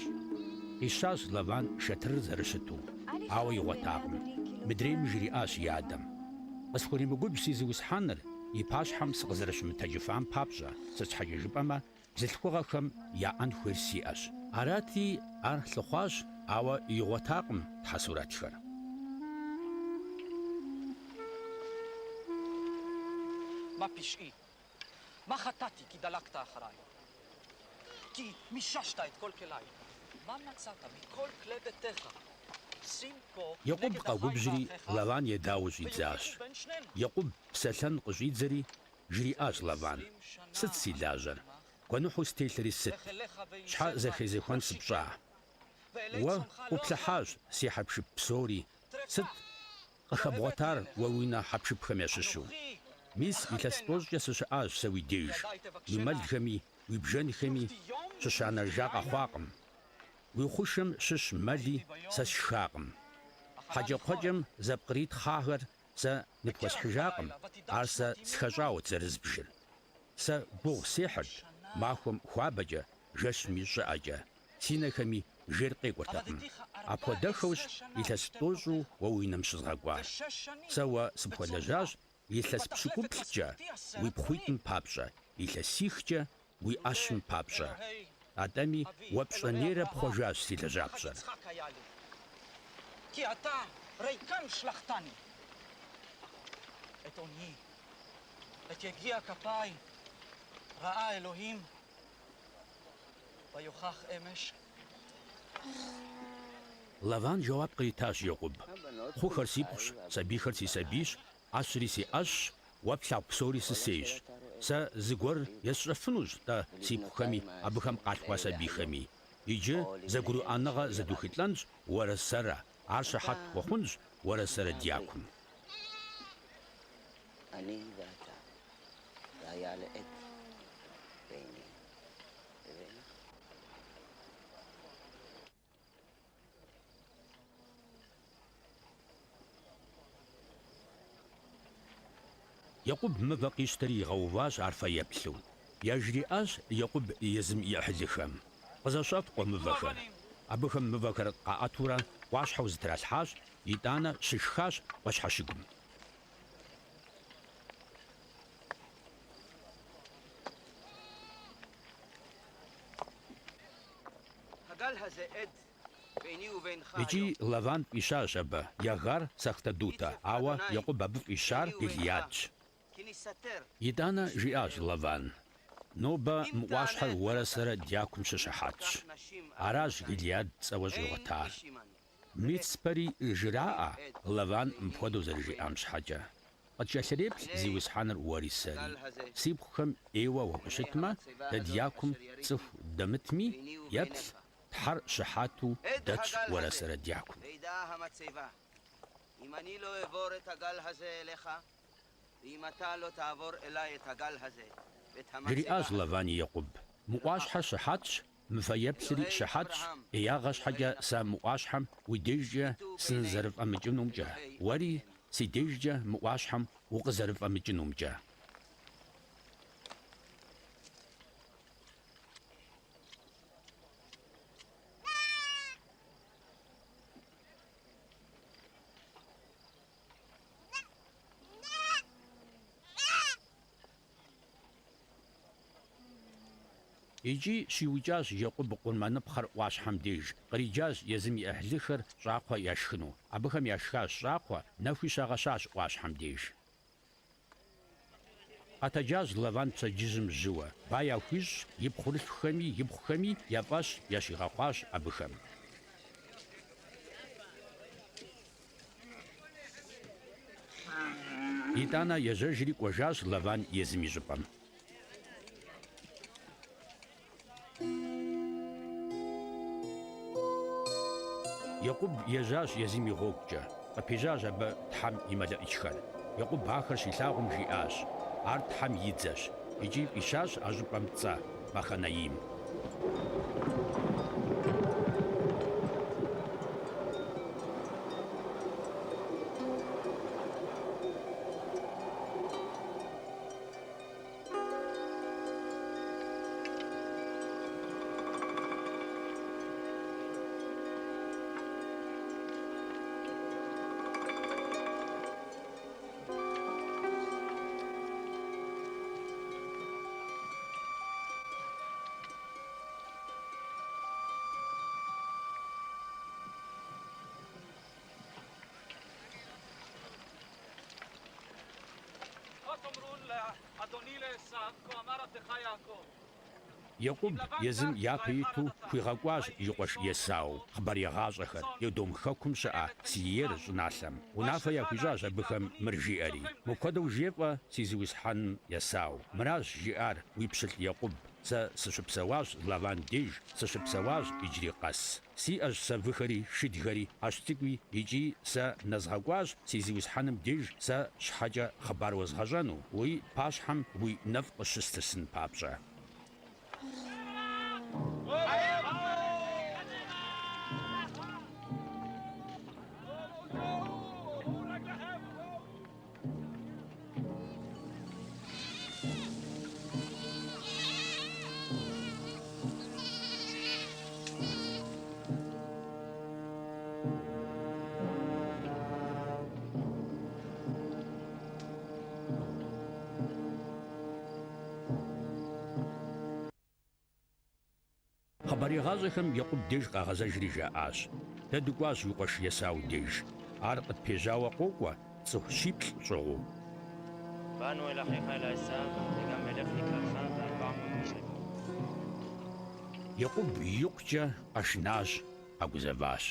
Къищащ Лаван шэтырыр зэрыщыту, ауэ игъуэтакъым. Мыдрейм жриӏащ и адэм: «Къысхуримыгубжь си зыусхьэныр, и пащхьэм сыкъызэрыщымытэджыфам папщӏэ. Сыт щхьэкӏэ жыпӏэмэ, бзылъхугъэхэм яӏэн хуейр сиӏэщ». Арати ар лъыхъуащ ауэ игъуэтакъым тхьэсурэтхэр. מה פשעי? מה חטאתי כי דלקת אחריי? כי מיששת את כל כליי. מה מצאת מכל כלי ביתך? שים פה يقوب נגד قاقوبجري אחי ואחיך, لافان يداوج يتزاش. ויחיו בין שנינו. يقوب بسلن قشيدزري جريئاش لافان. ست سيلاجر. كونوحو ستيلري ست. אליך ועם شحال זרע, زخي خون سبشاه. ואלי و צומך לא وبلحاج سي حبشب بسوري. ست خبغوتار ووينا حبشب خميششو. אנוכי, ميس يتسطوج يسشاج سوي ديج. ويملخمي ويبجنخمي ششانا جاقا خواقم. ويخشم شش مالي سشاقم. حاجة قجم زبقريت خاهر سا نبوس حجاقم عرسا سخجاوت زرز بشر سا بوغ سيحر ماخم خوابجا جشمي شاجا سينخمي جرقي قرتاقم أبو دخوش يتسطوزو ووينمش زغاقوار سوا سبخو لجاج يتلس بشكو بلجا ويبخويتم بابجا يتلسيخجا ويأشم بابجا أدامي وابشا نيرا بخوجاج سيلجابجا יצחק היה לי. כי אתה ריקם שלחתני. את עוני, את יגיע כפיי, ראה אלוהים, ויוכח אמש. لافان جواب قريتاش يقوب خو خرسيبش سبيخر سي سبيش عشري سي أش وابشاق بسوري سيش سا زغور يشرفنوش تا سيبخمي أبخم قاتوا سبيخمي يجي زغورو أنغا زدوخيتلانج ورا سرا عرش حق وخنج ورا سرا دياكم אני ואתה, והיה לעת ביני לבינך. يقوب مبقي يشتري غوواش عرفا يبلو يجري أش يقوب يزم يحلخم قزاشات قومبخر أبخم مبخر قاعتورا واش حوز تراسحاش يتانا ششخاش واش حشقم הגל הזה עד ביני ובינך يجي لافان إشاش أبا يغار سخت دوتا أوا يقوب أبف إشار إلياج כי נסתר. يدانا جياج لافان نوبا مواشحر ورسر دياكم ششحاتش عراج إلياد سواج غتار ميتسبري جراء لافان مفودو زرجي أمش حاجة قد جاسريب زيوس حانر واريساري سيبخم إيوا وقشتما دياكم صف دمتمي يبل تحر شحاتو دتش ورسر دياكم לידע המצבה, אם אני לא אעבור את הגל הזה אליך, ואם אתה לא תעבור אליי את הגל הזה, ואת جرياج המצבה, لافان يقوب مواشحر شحاتش مفيبسري شحاتش إياغش حاجة سا مواشحم وديجة سنزرف أمجنوم جا وري سيديجة مواشحم وقزرف أمجنوم جا يجي شيوجاج يقوب قول ما نبخر واشحم ديج قريجاج يزم يأهلخر شاقوا يشخنو أبخم يشخاش شاقوا نفي شاغشاش واشحم ديج أتجاز لافان تسجزم جوا بايا خوش يبخورش خمي يبخمي يباش يشيغاقاش أبخم إتانا يجرجري وجاج لافان يزمي جبان يقوب يجاج يزيمي غوكجا أبيجاج أبا تحم يملا إشخر يقوب باخر شيلاغم جياش عار تحم يدزاش يجيب إشاش أجوب أمتزا بخنايم אדוני לעשו, כה אמר עבדך יעקב. Екъуб езым япэ иту хуигъэкӏуащ и къуэш Есау хъыбар егъащӏэхэр Едом хэкум щыӏа Сеир щӏыналъэм. Унафэ яхуищӏащ абыхэм мыр жиӏэри. Мыпхуэдэу жепӏэ си зиусхьэным Есау. Мыращ жиӏар уи пщылӏ Екъуб. Сэ сыщыпсэуащ Лаван деж, сыщыпсэуащ иджыри къэс. Сиӏэщ сэ выхэри шыдхэри ащ цӏыкӏуи икӏи сэ нэзгъэкӏуащ си зиусхьэным деж сэ щхьэкӏэ хъыбар уэзгъэщӏэну, уи пащхьэм уи нэфӏ къыщыстысын папщӏэ. хъыбар игъащӏэхэм Екъуб деж къагъэзэжри жаӏащ. Дэ дыкӏуащ уи къуэш Есау деж. Ар къытпежьауэ къокӏуэ цӏыху щиплӏ щӏыгъуу. באנו אל אחיך אל עשיו, וגם אלך לקראתך ב400 שקל. Екъуб икъукӏэ къэшынащ, къэгузэващ.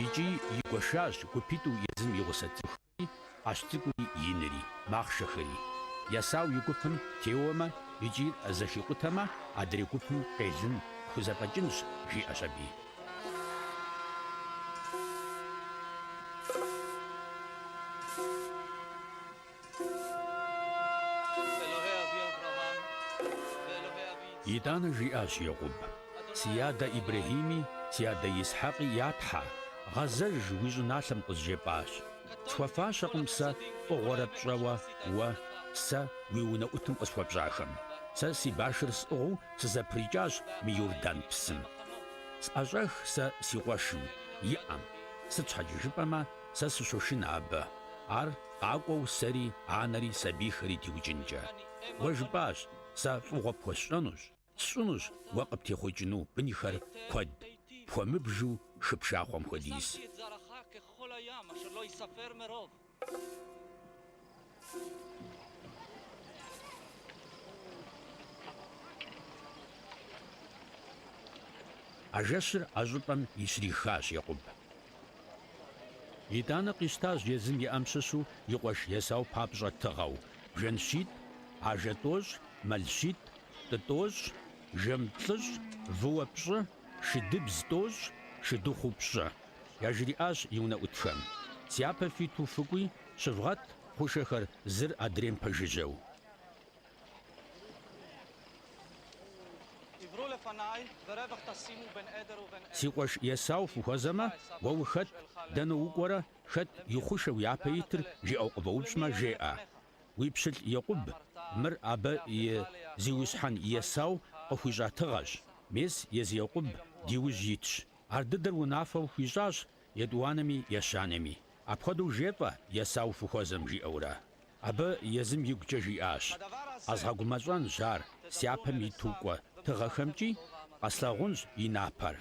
Икӏи и гуэшащ гупитӏу езым и гъусэ цӏыхури, ащ цӏыкӏури инри, махъшэхэри. Есау и гупым теуэмэ, икӏи зэхикъутэмэ, адрей гупым къелын хузэфӏэкӏынщ, жиӏэщ абы. אלוהי אבי אברהם, ואלוהי אבי итӏанэ жиӏащ Екъуб. Си адэ Ибрахими, си адэ Исхьакъи ятхьэ, гъэзэж уи щӏыналъэм къызжепӏащ. Схуэфащэкъым сэ фӏыгъуэрэ пщӏэуэ уэ сэ уи унэ ӏутым къысхуэпщӏахэм. Сэ си башыр сӏыгъыу сызэприкӏащ мы Иордан псым. Сӏэщӏэх сэ си къуэшым, иӏэм. Сыт щхьэкӏэ жыпӏэмэ, сэ сыщошын абы. Ар къакӏуэу сэри, анэри, сабийхэри диукӏынкӏэ. Уэ жыпӏащ, сэ фӏыгъуэ пхуэсщӏэнущ. Сщӏынущ уэ къыптехъуэкӏыну бынхэр куэд, пхуэмыбжу шыпшахъуэм хуэдиз. שמתי את זרעך ככל הים, אשר לא ייספר מרוב. Ажэщыр а щӏыпӏэм ищрихащ Екъуб. ИтӀанэ къищтащ езым и Ӏэм щыщу и къуэш Есау папщӀэ тыгъэу: бжэнщитӀ, ажэтӀощӀ, мэлщитӀ, тӀытӀощӀ, жэмплӀыщӀ, выуэпщӀы, шыдыбз тӀощӀ, шыдыхъуу пщӀы. Яжриӏащ и унэӀутхэм: си япэ фиту фыкӀуи, щывгъэт хъушэхэр зыр адрейм пэжыжьэу. עברו לפניי, ורווח תשימו בין עדר ובין Си къуэш Есау фыхуэзэмэ, уэ ухэт, дэнэ укӏуэрэ, хэт и хъушэу япэ итыр жиӏэу къыфӏэупщӏмэ, жеӏэ. Уи пщылӏ Екъуб, мыр абы и зиусхьэн Есау къыхуищӏа тыгъэщ. Мес езы Екъуб ди ужь итщ. Ар дыдэр унафэу хуищӏащ етӏуанэми ещанэми. Апхуэдэу жепӏэ Есау фыхуэзэм жиӏэурэ. Абы езым игукӏэ жиӏащ: къэзгъэгумэщӏэнщ ар си япэм иту кӏуэ тыгъэхэмкӏи, къэслъагъунщ и напэр.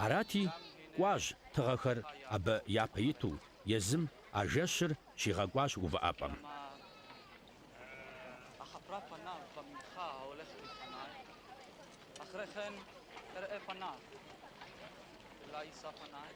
Арати, кӏуащ тыгъэхэр абы япэ иту, езым ажэщыр щигъэкӏуащ увыӏэпӏэм. החפרה פניו במנחה ההולך לפניי, אחרי כן אראה פניו, אולי יישא פניי.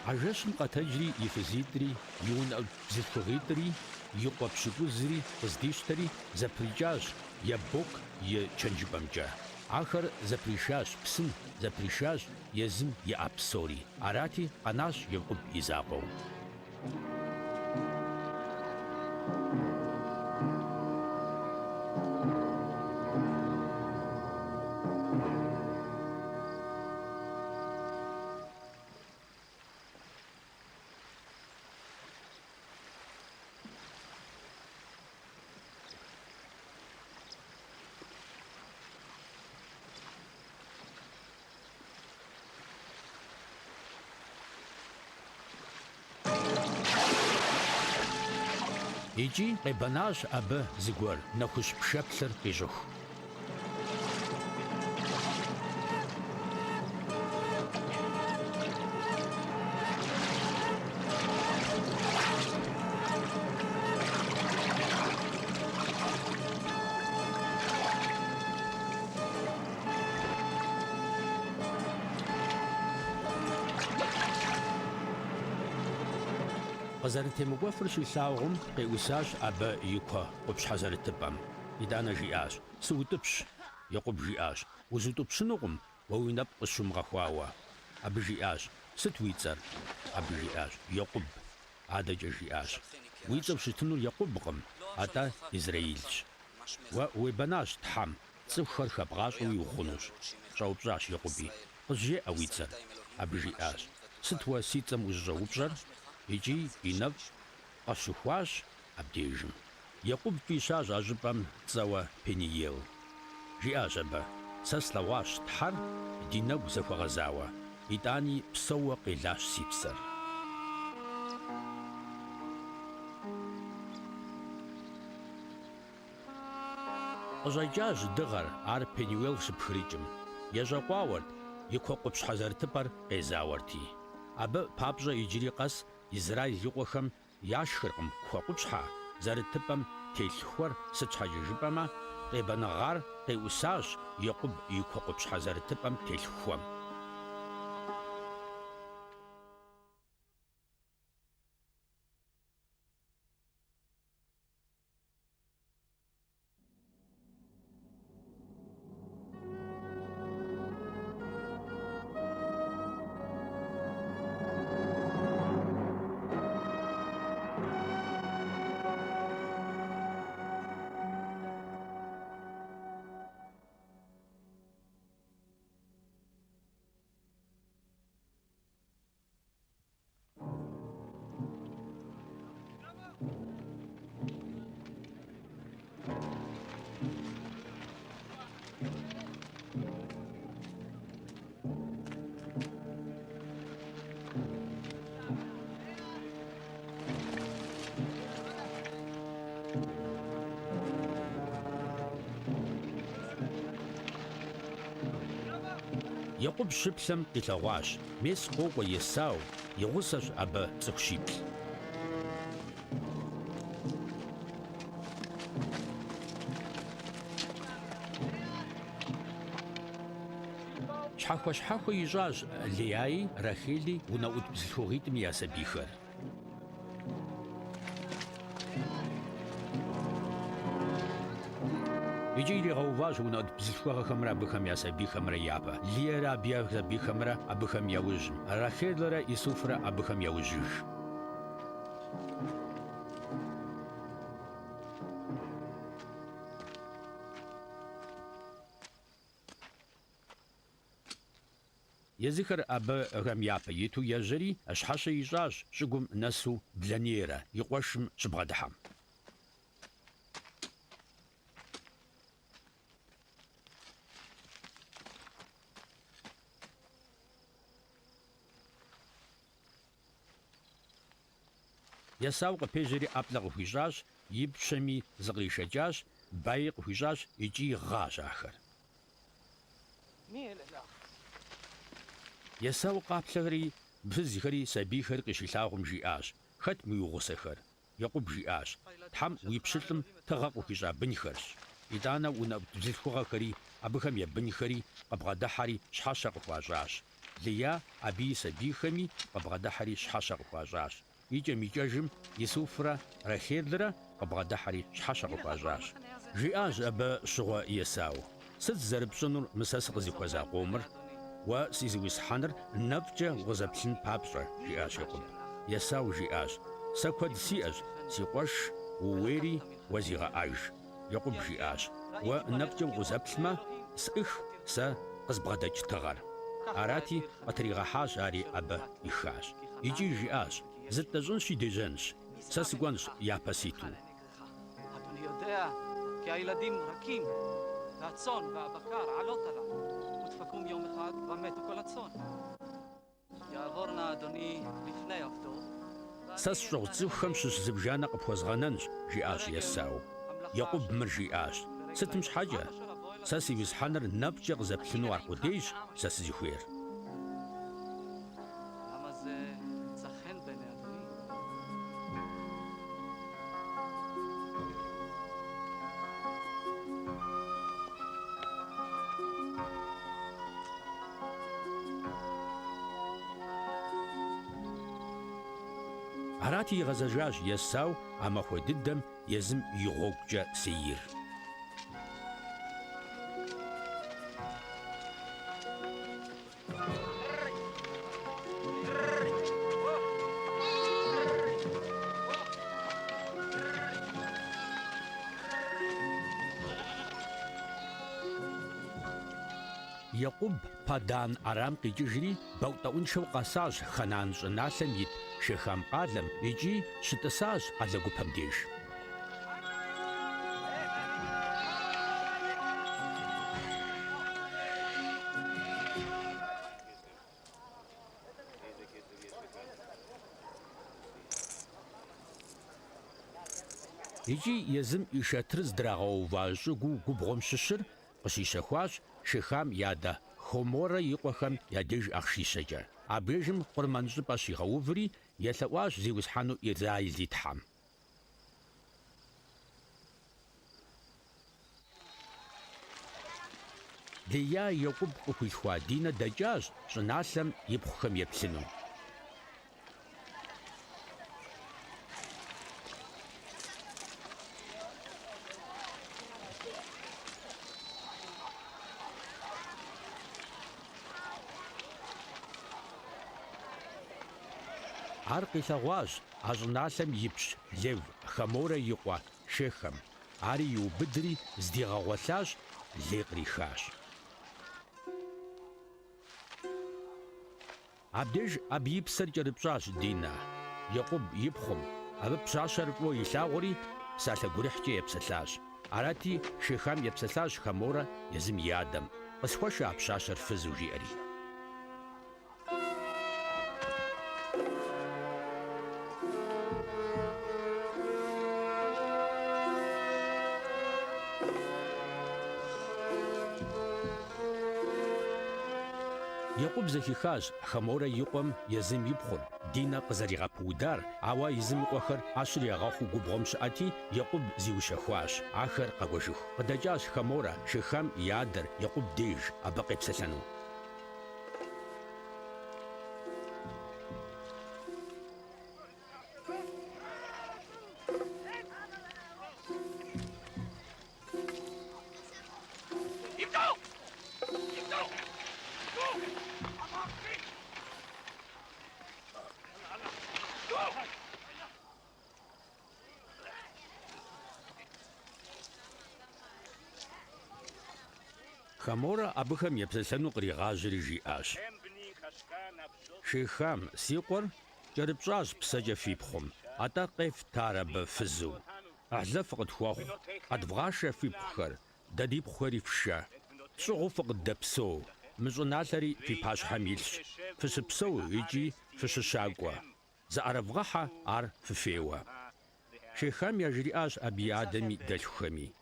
Ажэщым къэтэджри и фызитӏри, и унэ бзылъхугъитӏри, и къуэ пщыкӏузри къыздищтэри зэприкӏащ е бок и чэнджыпӏэмкӏэ. Ахэр зэпришащ псым, зэпришащ езым иӏэ псори. Арати, къэнащ Екъуб и закъуэу. Иджы къебэнащ абы зыгуэр нэхущ пшэплъыр къищӀыху. Къызэрытемыгуэфыр щилъагъум, къеӀусащ абы и кхъуэ къупщхьэ зэрытыпӀэм. ИтӀанэ жиӀащ: «СыутӀыпщ». Екъуб жиӀащ: «УзутӀыпщынукъым, уэ уи нэпӀ къысщумыгъэхуауэ». Абы жиӀащ: «Сыт уи цӀэр?» Абы жиӀащ: «Екъуб». АдэкӀэ жиӀащ: «Уи цӀэр щытынур Екъубкъым, атӀэ Израилщ». «Уэ уебэнащ Тхьэм, цӀыхухэр хэбгъащӀэуи ухъунущ», – щӀэупщӀащ Екъуби. «КъызжеӀэ уи цӀэр». Абы жиӀащ: «Сыт уэ си цӀэм узыщӀэупщӀэр?» Иджы и нэфӀ къэсщыхуащ абдежым. Екъуб фӀищащ а щӀыпӀэм пцӀэуэ Пениел. ЖиӀащ абы: «Сэ слъэгъуащ Тхьэр ди нэгу зэхуэгъэзауэ, итӀани псэууэ къелащ си псэр». КъыщӀэкӀа жьыдыгъэр, ар Пениуел щыпхрикӀым. ЕщӀэкъуауэрт, и кхъуэ къупщхьэ зэрытыпӀэр къезауэрти. Абы папщӀэ иджыри къэс Израиль и къуэхэм яшхыркъым кхъуэ къупщхьэ зэрытыпӀэм телъхуэр сыт щхьэкӀэ жыпӀэмэ, къебэныгъар къеӀусащ Екъуб и кхъуэ къупщхьэ зэрытыпӀэм телъхуэм. Екъуб щыплъым къилъэгъуащ: «Мес къокӀуэ Есау, и гъусэщ абы цӀыху щиплъ». Щхьэхуэ-щхьэхуэ ищӀащ Леяи, Рахели унэӀут бзылъхугъитӀым я сабийхэр. Иджы иригъэуващ унэӀут бзылъхугъэхэмрэ абыхэм я сабийхэмрэ япэ. Лиерэ абы я сабийхэмрэ абыхэм яужь, Рахелрэ Исуфрэ абыхэм яужьыж. Езыхэр абыхэм япэ иту ежьэри, щхьэщэ ищӀащ щӀыгум нэсу блэнейрэ и къуэшым щыбгъэдыхьэм. Есау къыпежьэри ӀэплӀэ къыхуищӀащ, и пщэми зыкъришэкӀащ, баи къыхуищӀащ икӀи гъащ ахэр. Есау къаплъэри, бзызхэри, сабийхэри къыщилъагъум жиӀащ: «Хэт мы уи гъусэхэр?» Екъуб жиӀащ: «Тхьэм уи пщылӀым тыгъэ къыхуищӀа бынхэрщ». ИтӀанэ унэӀут бзылъхугъэхэри, абыхэм я бынхэри къэбгъэдыхьэри щхьэщэ къыхуащӀащ. Лея абы и сабийхэми къэбгъэдыхьэри щхьэщэ къыхуащӀащ. ИкӀэм-икӀэжым Исуфрэ Рахелрэ къэбгъэдыхьэри щхьэщэ къыхуащӀащ. ЖиӀащ абы щыгъуэ Есау: «Сыт зэрыпщӀынур мы сэ сыкъызыхуэза къомыр? Уэ си зыуисхьэныр нэфӀкӀэ укъызэплъын папщӀэ», – жиӀащ Екъуб. Есау жиӀащ: «Сэ куэд сиӀэщ, си къуэш ууейри уэ зигъэӀэж». Екъуб жиӀащ: «Уэ нэфӀкӀэ укъызэплъмэ, сӀых сэ къызбгъэдэкӀ тыгъэр». Арати къытригъэхьащ, ари абы ихащ. Иджы жиӀащ: «ЗытӀэщӀынщи дежьэнщ. Сэ сыкӀуэнщ япэ ситу». אדוני יודע כי הילדים רכים, והצאן והבקר עלות עליו, ודפקום יום אחד ומתו כל הצאן. יעבור נא אדוני לפני עבדו. Сэ сщӀэгъу цӀыхухэм щыщ зыбжанэ къыпхуэзгъэнэнщ, – жиӀащ Есау. Екъуб мыр жиӀащ. Сытым щхьэкӀэ? Сэ си узхьэныр нэпкӀэ къызэплъыну аркъудейщ сэ сызыхуейр. למה זה מצא חן בעיני אדוני? Арати игъэзэжащ Есау а махуэ дыдэм езым и гъуэгукӀэ Сеир. Екъуб Падан Арам къикӀыжри бэутӀэӀуншэу къэсащ Ханан щӀыналъэм ит Шехам къалэм икӀи щытӀысащ къалэ гупэм деж. ИкӀи езым и шэтыр здрагъэува щӀыгуу губгъуэм щыщыр къыщищэхуащ Шехам и адэ Хоморэ и къуэхэм я деж ахъшищэкӀэ. Абыжым къурмэн щӀыпӀэ щигъэуври елъэӀуащ зиусхьэну Израиль Тхьэм. Лея Екъуб къыхуилъхуа Динэ дэкӀащ щӀыналъэм ипхъухэм еплъыну. Ар къилъэгъуащ а щӀыналъэм ипщ Лев Хаморэ и къуэ Шехэм. Ари иубыдри здигъэгъуэлъащ, лей кърихащ. Абдеж абы и псэр кӀэрыпщӀащ Динэ. Екъуб и пхъум абы пщащэр фӀыуэ илъагъури псалъэ гурыхькӀэ епсэлъащ. Арати Шехам епсэлъащ Хаморэ езым и адэм. Къысхуэшэ а пщащэр фызу жиӀэри. Екъуб зэхихащ Хаморэ и къуэм езым ипхъур, Динэ къызэригъэпыудар, ауэ езым и къуэхэр ӏэщыр ягъэхъуу губгъуэм щыӏэти, Екъуб зиущэхуащ. Ахэр къэгуэжыху. Къыдэкӏащ Хаморэ Шехам и адэр Екъуб деж, абы къепсэлъэну. Хаморэ абыхэм епсэлъэну къригъажьэри жиӏащ. Шехам си къуэр кӏэрыпщӏащ псэкӏэ фи пхъум, атӏэ къефт ар абы фызу. Ахьлэ фыкъытхуэхъу, къэдвгъашэ фи пхъухэр, дэ ди пхъухэри фшэ. Щӏыгъуу фыкъыддэпсэу, мы щӏыналъэри фи пащхьэм илъщ. Фыщыпсэу икӏи фыщыщакӏуэ. Зыӏэрывгъэхьэ, ар фыфеуэ. Шехам яжриӏащ абы и адэми дэлъхухэми.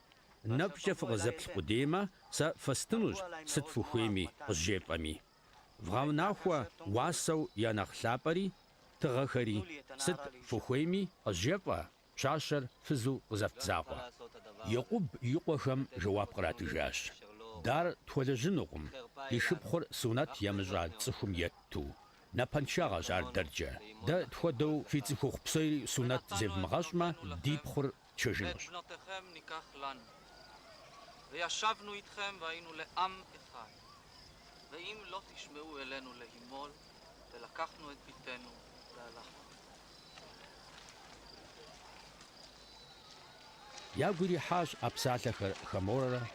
Нэпкӏэ фыкъызэплъ къудеймэ, сэ фэстынущ сыт фыхуейми къызжепӏэми. Вгъэунахуэ уасэу я нэхъ лъапӏэри, тыгъэхэри, сыт фыхуейми къызжепӏэ, пщащэр фызу къызэфтзакъуэ. Екъуб и къуэхэм жэуап къратыжащ. Дар тхуэлэжьынукъым, ди шыпхъур сунэт емыщӏа цӏыхум етту. Напэншагъэщ ар дэркӏэ. Дэ тхуэдэу фи цӏыхухъу псори сунэт зевмыгъэщӏмэ, ди пхъур чэжынущ. וישבנו איתכם והיינו לעם אחד. ואם לא תשמעו אלינו להימול, ולקחנו את ביתנו והלכנו. Ягу ирихьащ ӏэпсалъэхэр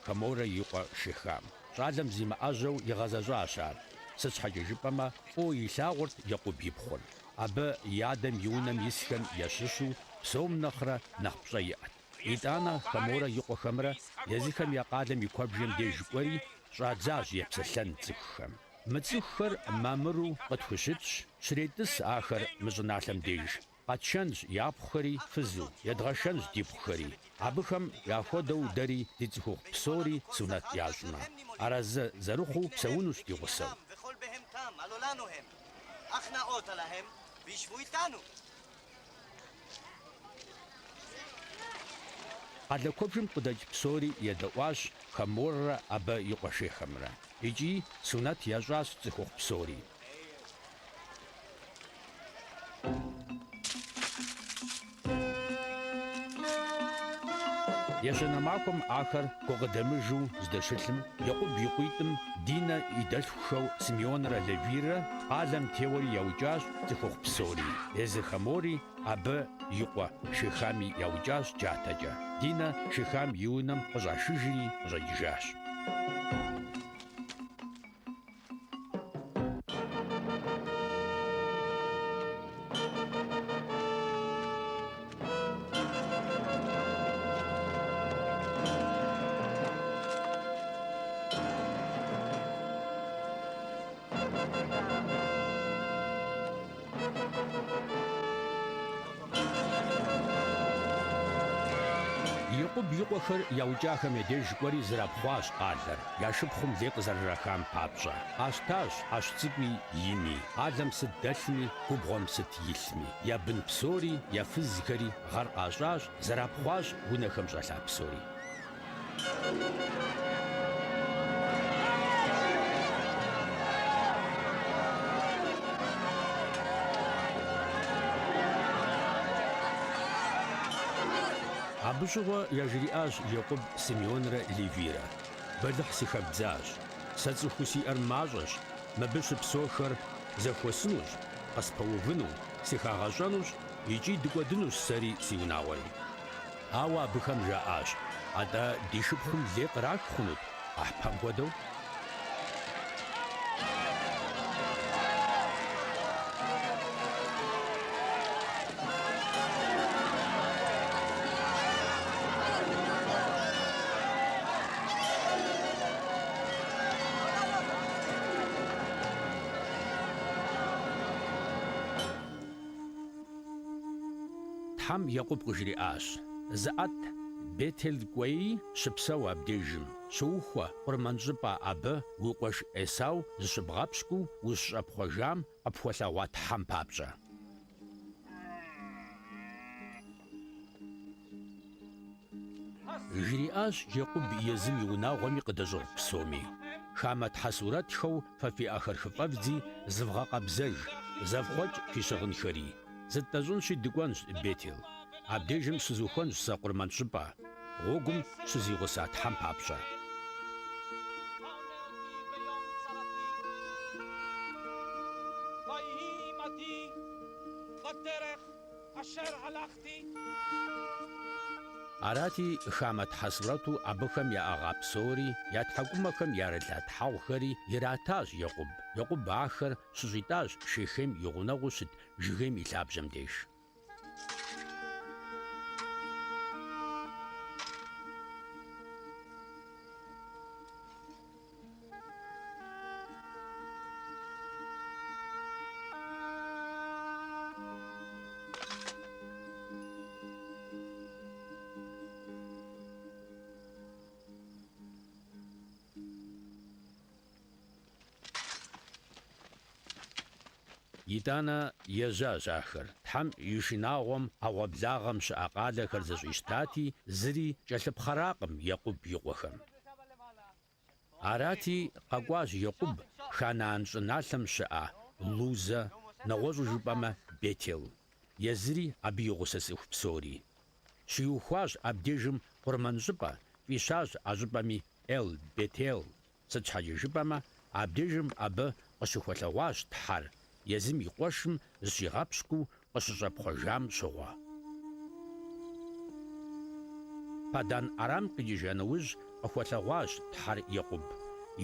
Хаморэ и къуэ Шехам. ЩӀалэм зимыӀэжьэу игъэзэщӀащ ар. Сыт щхьэкӀэ жыпӀэмэ, фӀыуэ илъагъурт Екъуб и пхъур. Абы и адэм и унэм исхэм ящыщу псом нэхърэ нэхъ пщӀэ иӀэт. ИтӀанэ Хаморэ и къуэхэмрэ езыхэм я къалэм и куэбжэм деж кӀуэри щӀадзащ епсэлъэн цӀыхухэм. Мы цӀыхухэр мамыру къытхущытщ, щретӀыс ахэр мы щӀыналъэм деж. къэтшэнщ япхъухэри фызу, едгъэшэнщ ди пхъухэри. Абыхэм яхуэдэу дэри ди цӏыхухъу псори сунэт ящӏмэ. Арэзы зэрыхъуу псэунущ ди гъусэу. Къалэ куэбжэм къыдэкӏ псори едэӏуащ Хаморрэ абы и къуэшейхэмрэ. Икӏи сунэт ящӏащ цӏыхухъу псори. Ещанэ махуэм ахэр гукъыдэмыжу здэщылъым, Екъуб и къуитӏым Динэ и дэлъхухэу Симеонрэ Левирэ къалэм теуэри яукӏащ цӏыхухъу псори. Езы Хамори абы и къуэ Шихами яукӏащ джатэкӏэ. Динэ Шихам и унэм къыщӏашыжри къыщӏэкӏыжащ. Екъуб и къуэхэр яукӏахэм я деж кӏуэри зрапхъуащ къалэр, я шыпхъум лей къызэрырахам папщӏэ. Къащтащ ӏэщ цӏыкӏуи ими, къалэм сыт дэлъми, губгъуэм сыт илъми. Я бын псори, я фызхэри гъэр къащӏащ, зэрапхъуащ унэхэм щӏэлъа псори. Абы щыгъуэ яжриӏащ Екъуб Симеонрэ Левирэ. Бэлыхь сыхэбдзащ, сэ цӏыхуу сиӏэр мащӏэщ, мыбы щыпсэухэр зэхуэсынущ, къэспэувыну, сыхагъэщӏэнущ, икӏи дыкӏуэдынущ сэри си унагъуэри. Ауэ абыхэм жаӏащ: «АтӀэ ди шыпхъум лей кърах хъунут, къахьпэм хуэдэу?» Тхьэм Екъуб къыжриӏащ: «Зыӏэт, Бетел кӏуеи щыпсэу абдежым, щоухуэ къурмэн щӏыпӏэ абы уи къуэш Эсау зыщыбгъэпщкӏуу ущыщӏэпхъуэжам къыпхуэлъэгъуа Тхьэм папщӏэ». Жриӏащ Екъуб езым и унагъуэми къыдэщӏыгъу псоми. Хамэ Тхьэ сурэтхэу фэ фи ӏэхэр хыфӏэфдзи зывгъэкъэбзэж, зэвхъуэкӏ фи щыгъынхэри. Зытӏэщӏынщи дыкӏуэнщ Бетел. Абдежым щызухуэнщ сэ къурмэн щӏыпӏэ, гъуэгум щызигъуса Тхьэм папщӏэ. Арати хамэ Тхьэ сурэту абыхэм яӏэгъа псори, я тхьэкӏумэхэм ярылъа тхьэгъухэри иратащ Екъуб. Екъуб ахэр щыщӏитӏащ Шейхем и гъунэгъуу щыт жыгейм и лъабжьэм деж. ИтӀанэ ежьащ ахэр. Тхьэм и шынагъуэм ӏэгъуэблагъэм щыӏэ къалэхэр зэщӏищтати, зыри кӏэлъыпхъэракъым Екъуб и къуэхэм. Арати къэкӏуащ Екъуб Ханаан щӏыналъэм щыӏэ Лузэ, нэгъуэщӏу жыпӏэмэ Бетел. Езыри абы и гъусэ цӏыху псори. Щиухуащ абдежым къурмэн щӏыпӏэ, фӏищащ а щӏыпӏэми Эл, Бетел. Сыт щхьэкӏэ жыпӏэмэ, абдежым абы къыщыхуэлъэгъуащ Тхьэр, езым и къуэшым зыщигъэпщкӏуу къыщыщӏэпхъуэжам щыгъуэ. Падан Арам къикӏыжа нэужь къыхуэлъэгъуащ Тхьэр Екъуб.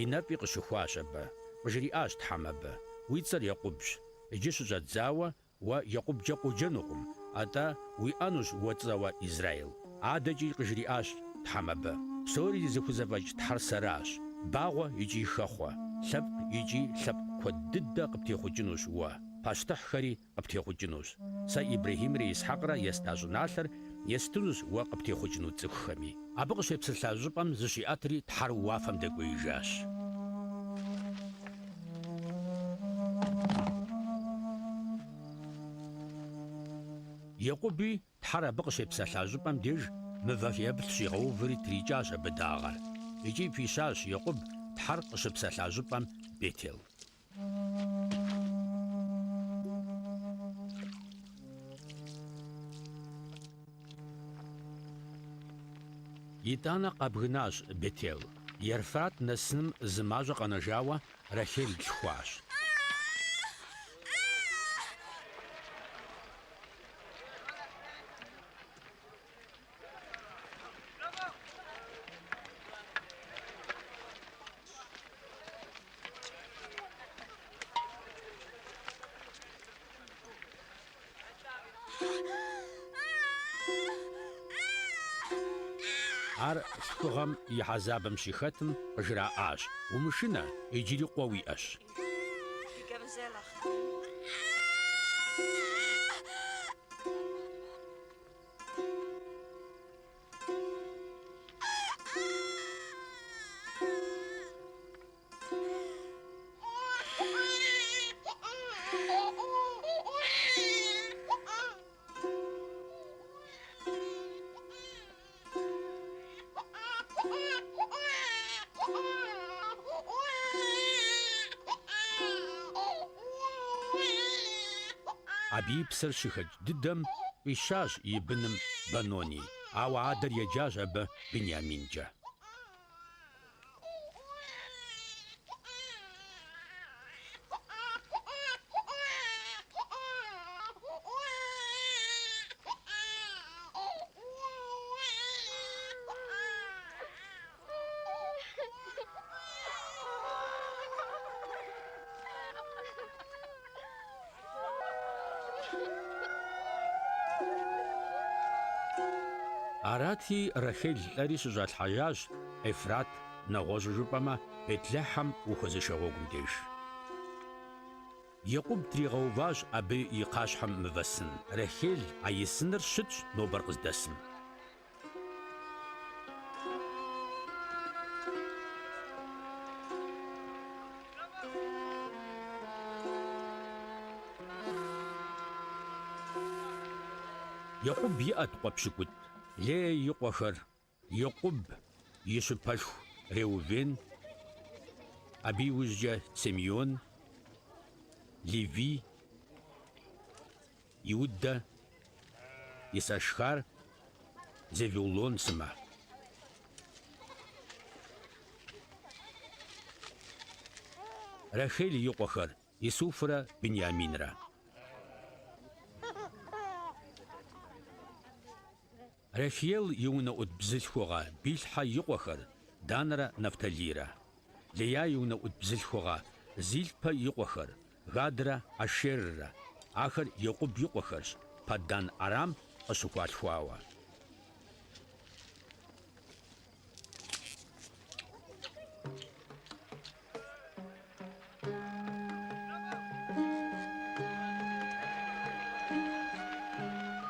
И нэпӏи къыщыхуащ абы. Къыжриӏащ Тхьэм абы: «Уи цӏэр Екъубщ. Иджы щыщӏэдзауэ уэ Екъубкӏэ къуджэнукъым, атӏэ уиӏэнущ уэ цӏэуэ Израил». Адэкӏи къыжриӏащ Тхьэм абы: «Псори зыхузэфӏэкӏ Тхьэр сэращ. Багъуэ икӏи хэхъуэ, лъэпкъ икӏи лъэпкъ куэд дыдэ къыптехъукӏынущ уэ. пащтыхьхэри къыптехъукӏынущ. Сэ Ибрахимри Исхьакърэ еста щӏыналъэр естынущ уэ къыптехъукӏыну цӏыхухэми. Абы къыщепсэлъа щӏыпӏэм зыщиӏэтри Тхьэр уафэм дэкӏуеижащ. Екъуби Тхьэр абы къыщепсэлъа щӏыпӏэм деж мывэ еплъ щигъэуври трикӏащ абы дагъэр. Икӏи пищащ Екъуб Тхьэр къыщыпсэлъа щӏыпӏэм Бетел. ИтӀанэ къэбгынащ Бетел. Ерфат нэсыным зы мащӀэ къэнэжауэ Рахел лъхуащ. Ар лъхугъэм и хьэзабэм щихэтым къыжраӀащ: «Умышынэ, иджыри къуэ уиӀэщ». Абы и псэр щыхэкӀ дыдэм къищащ и быным Бэнони, ауэ адэр еджащ абы Биньяминкӏэ. Арати Рахел лӀэри щыщӀалъхьэжащ Ефрат нэгъуэщӀу жыпӀэмэ Бетлехьэм ухуэзышагъуэгум деж. Екъуб тригъэуващ абы и къащхьэм мывэсын. Рахел а и сыныр щытщ нобэр къыздэсым. Екъуб иӀэт къуэпщыкӀут. Лей и къуэхэр Екъуб и щыпэлъху Реувен, абы и ужькӀэ Симеон, Леви, Иудэ, Исашхар, Зевулон сымэ. Рахел и къуэхэр Исуфрэ Биньяминрэ. Рахел и унэӀут бзылъхугъэ Билхьэ и къуэхэр Данрэ Нафталирэ. Лея и унэӀут бзылъхугъэ Зилпэ и къуэхэр Гадрэ Ашеррэ. Ахэр Екъуб и къуэхэрщ, Паддан Арам къыщыхуалъхуауэ.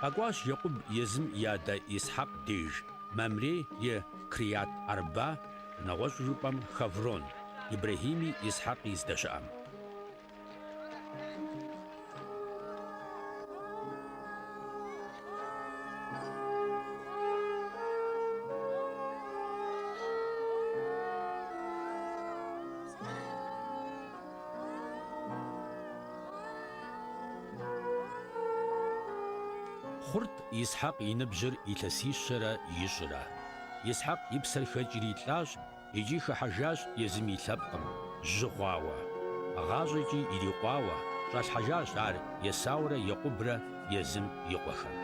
КъэкӀуащ Екъуб езым и адэ Исхьакъ деж, Мамрей и Крият Арба, нэгъуэщӀ жыпӀэм Хеврон, Ибрахими Исхьакъи здэщыӀэм. Хъурт Исхьакъ и ныбжьыр илъэсищэрэ ищӏрэ. Исхьакъ и псэр хэкӏри илӏащ, икӏи хыхьэжащ езым и лъэпкъым, жьы хъуауэ. ГъащӀэкӀи ирикъуауэ щӏалъхьэжащ ар Есаурэ Екъубрэ езым и къуэхэм.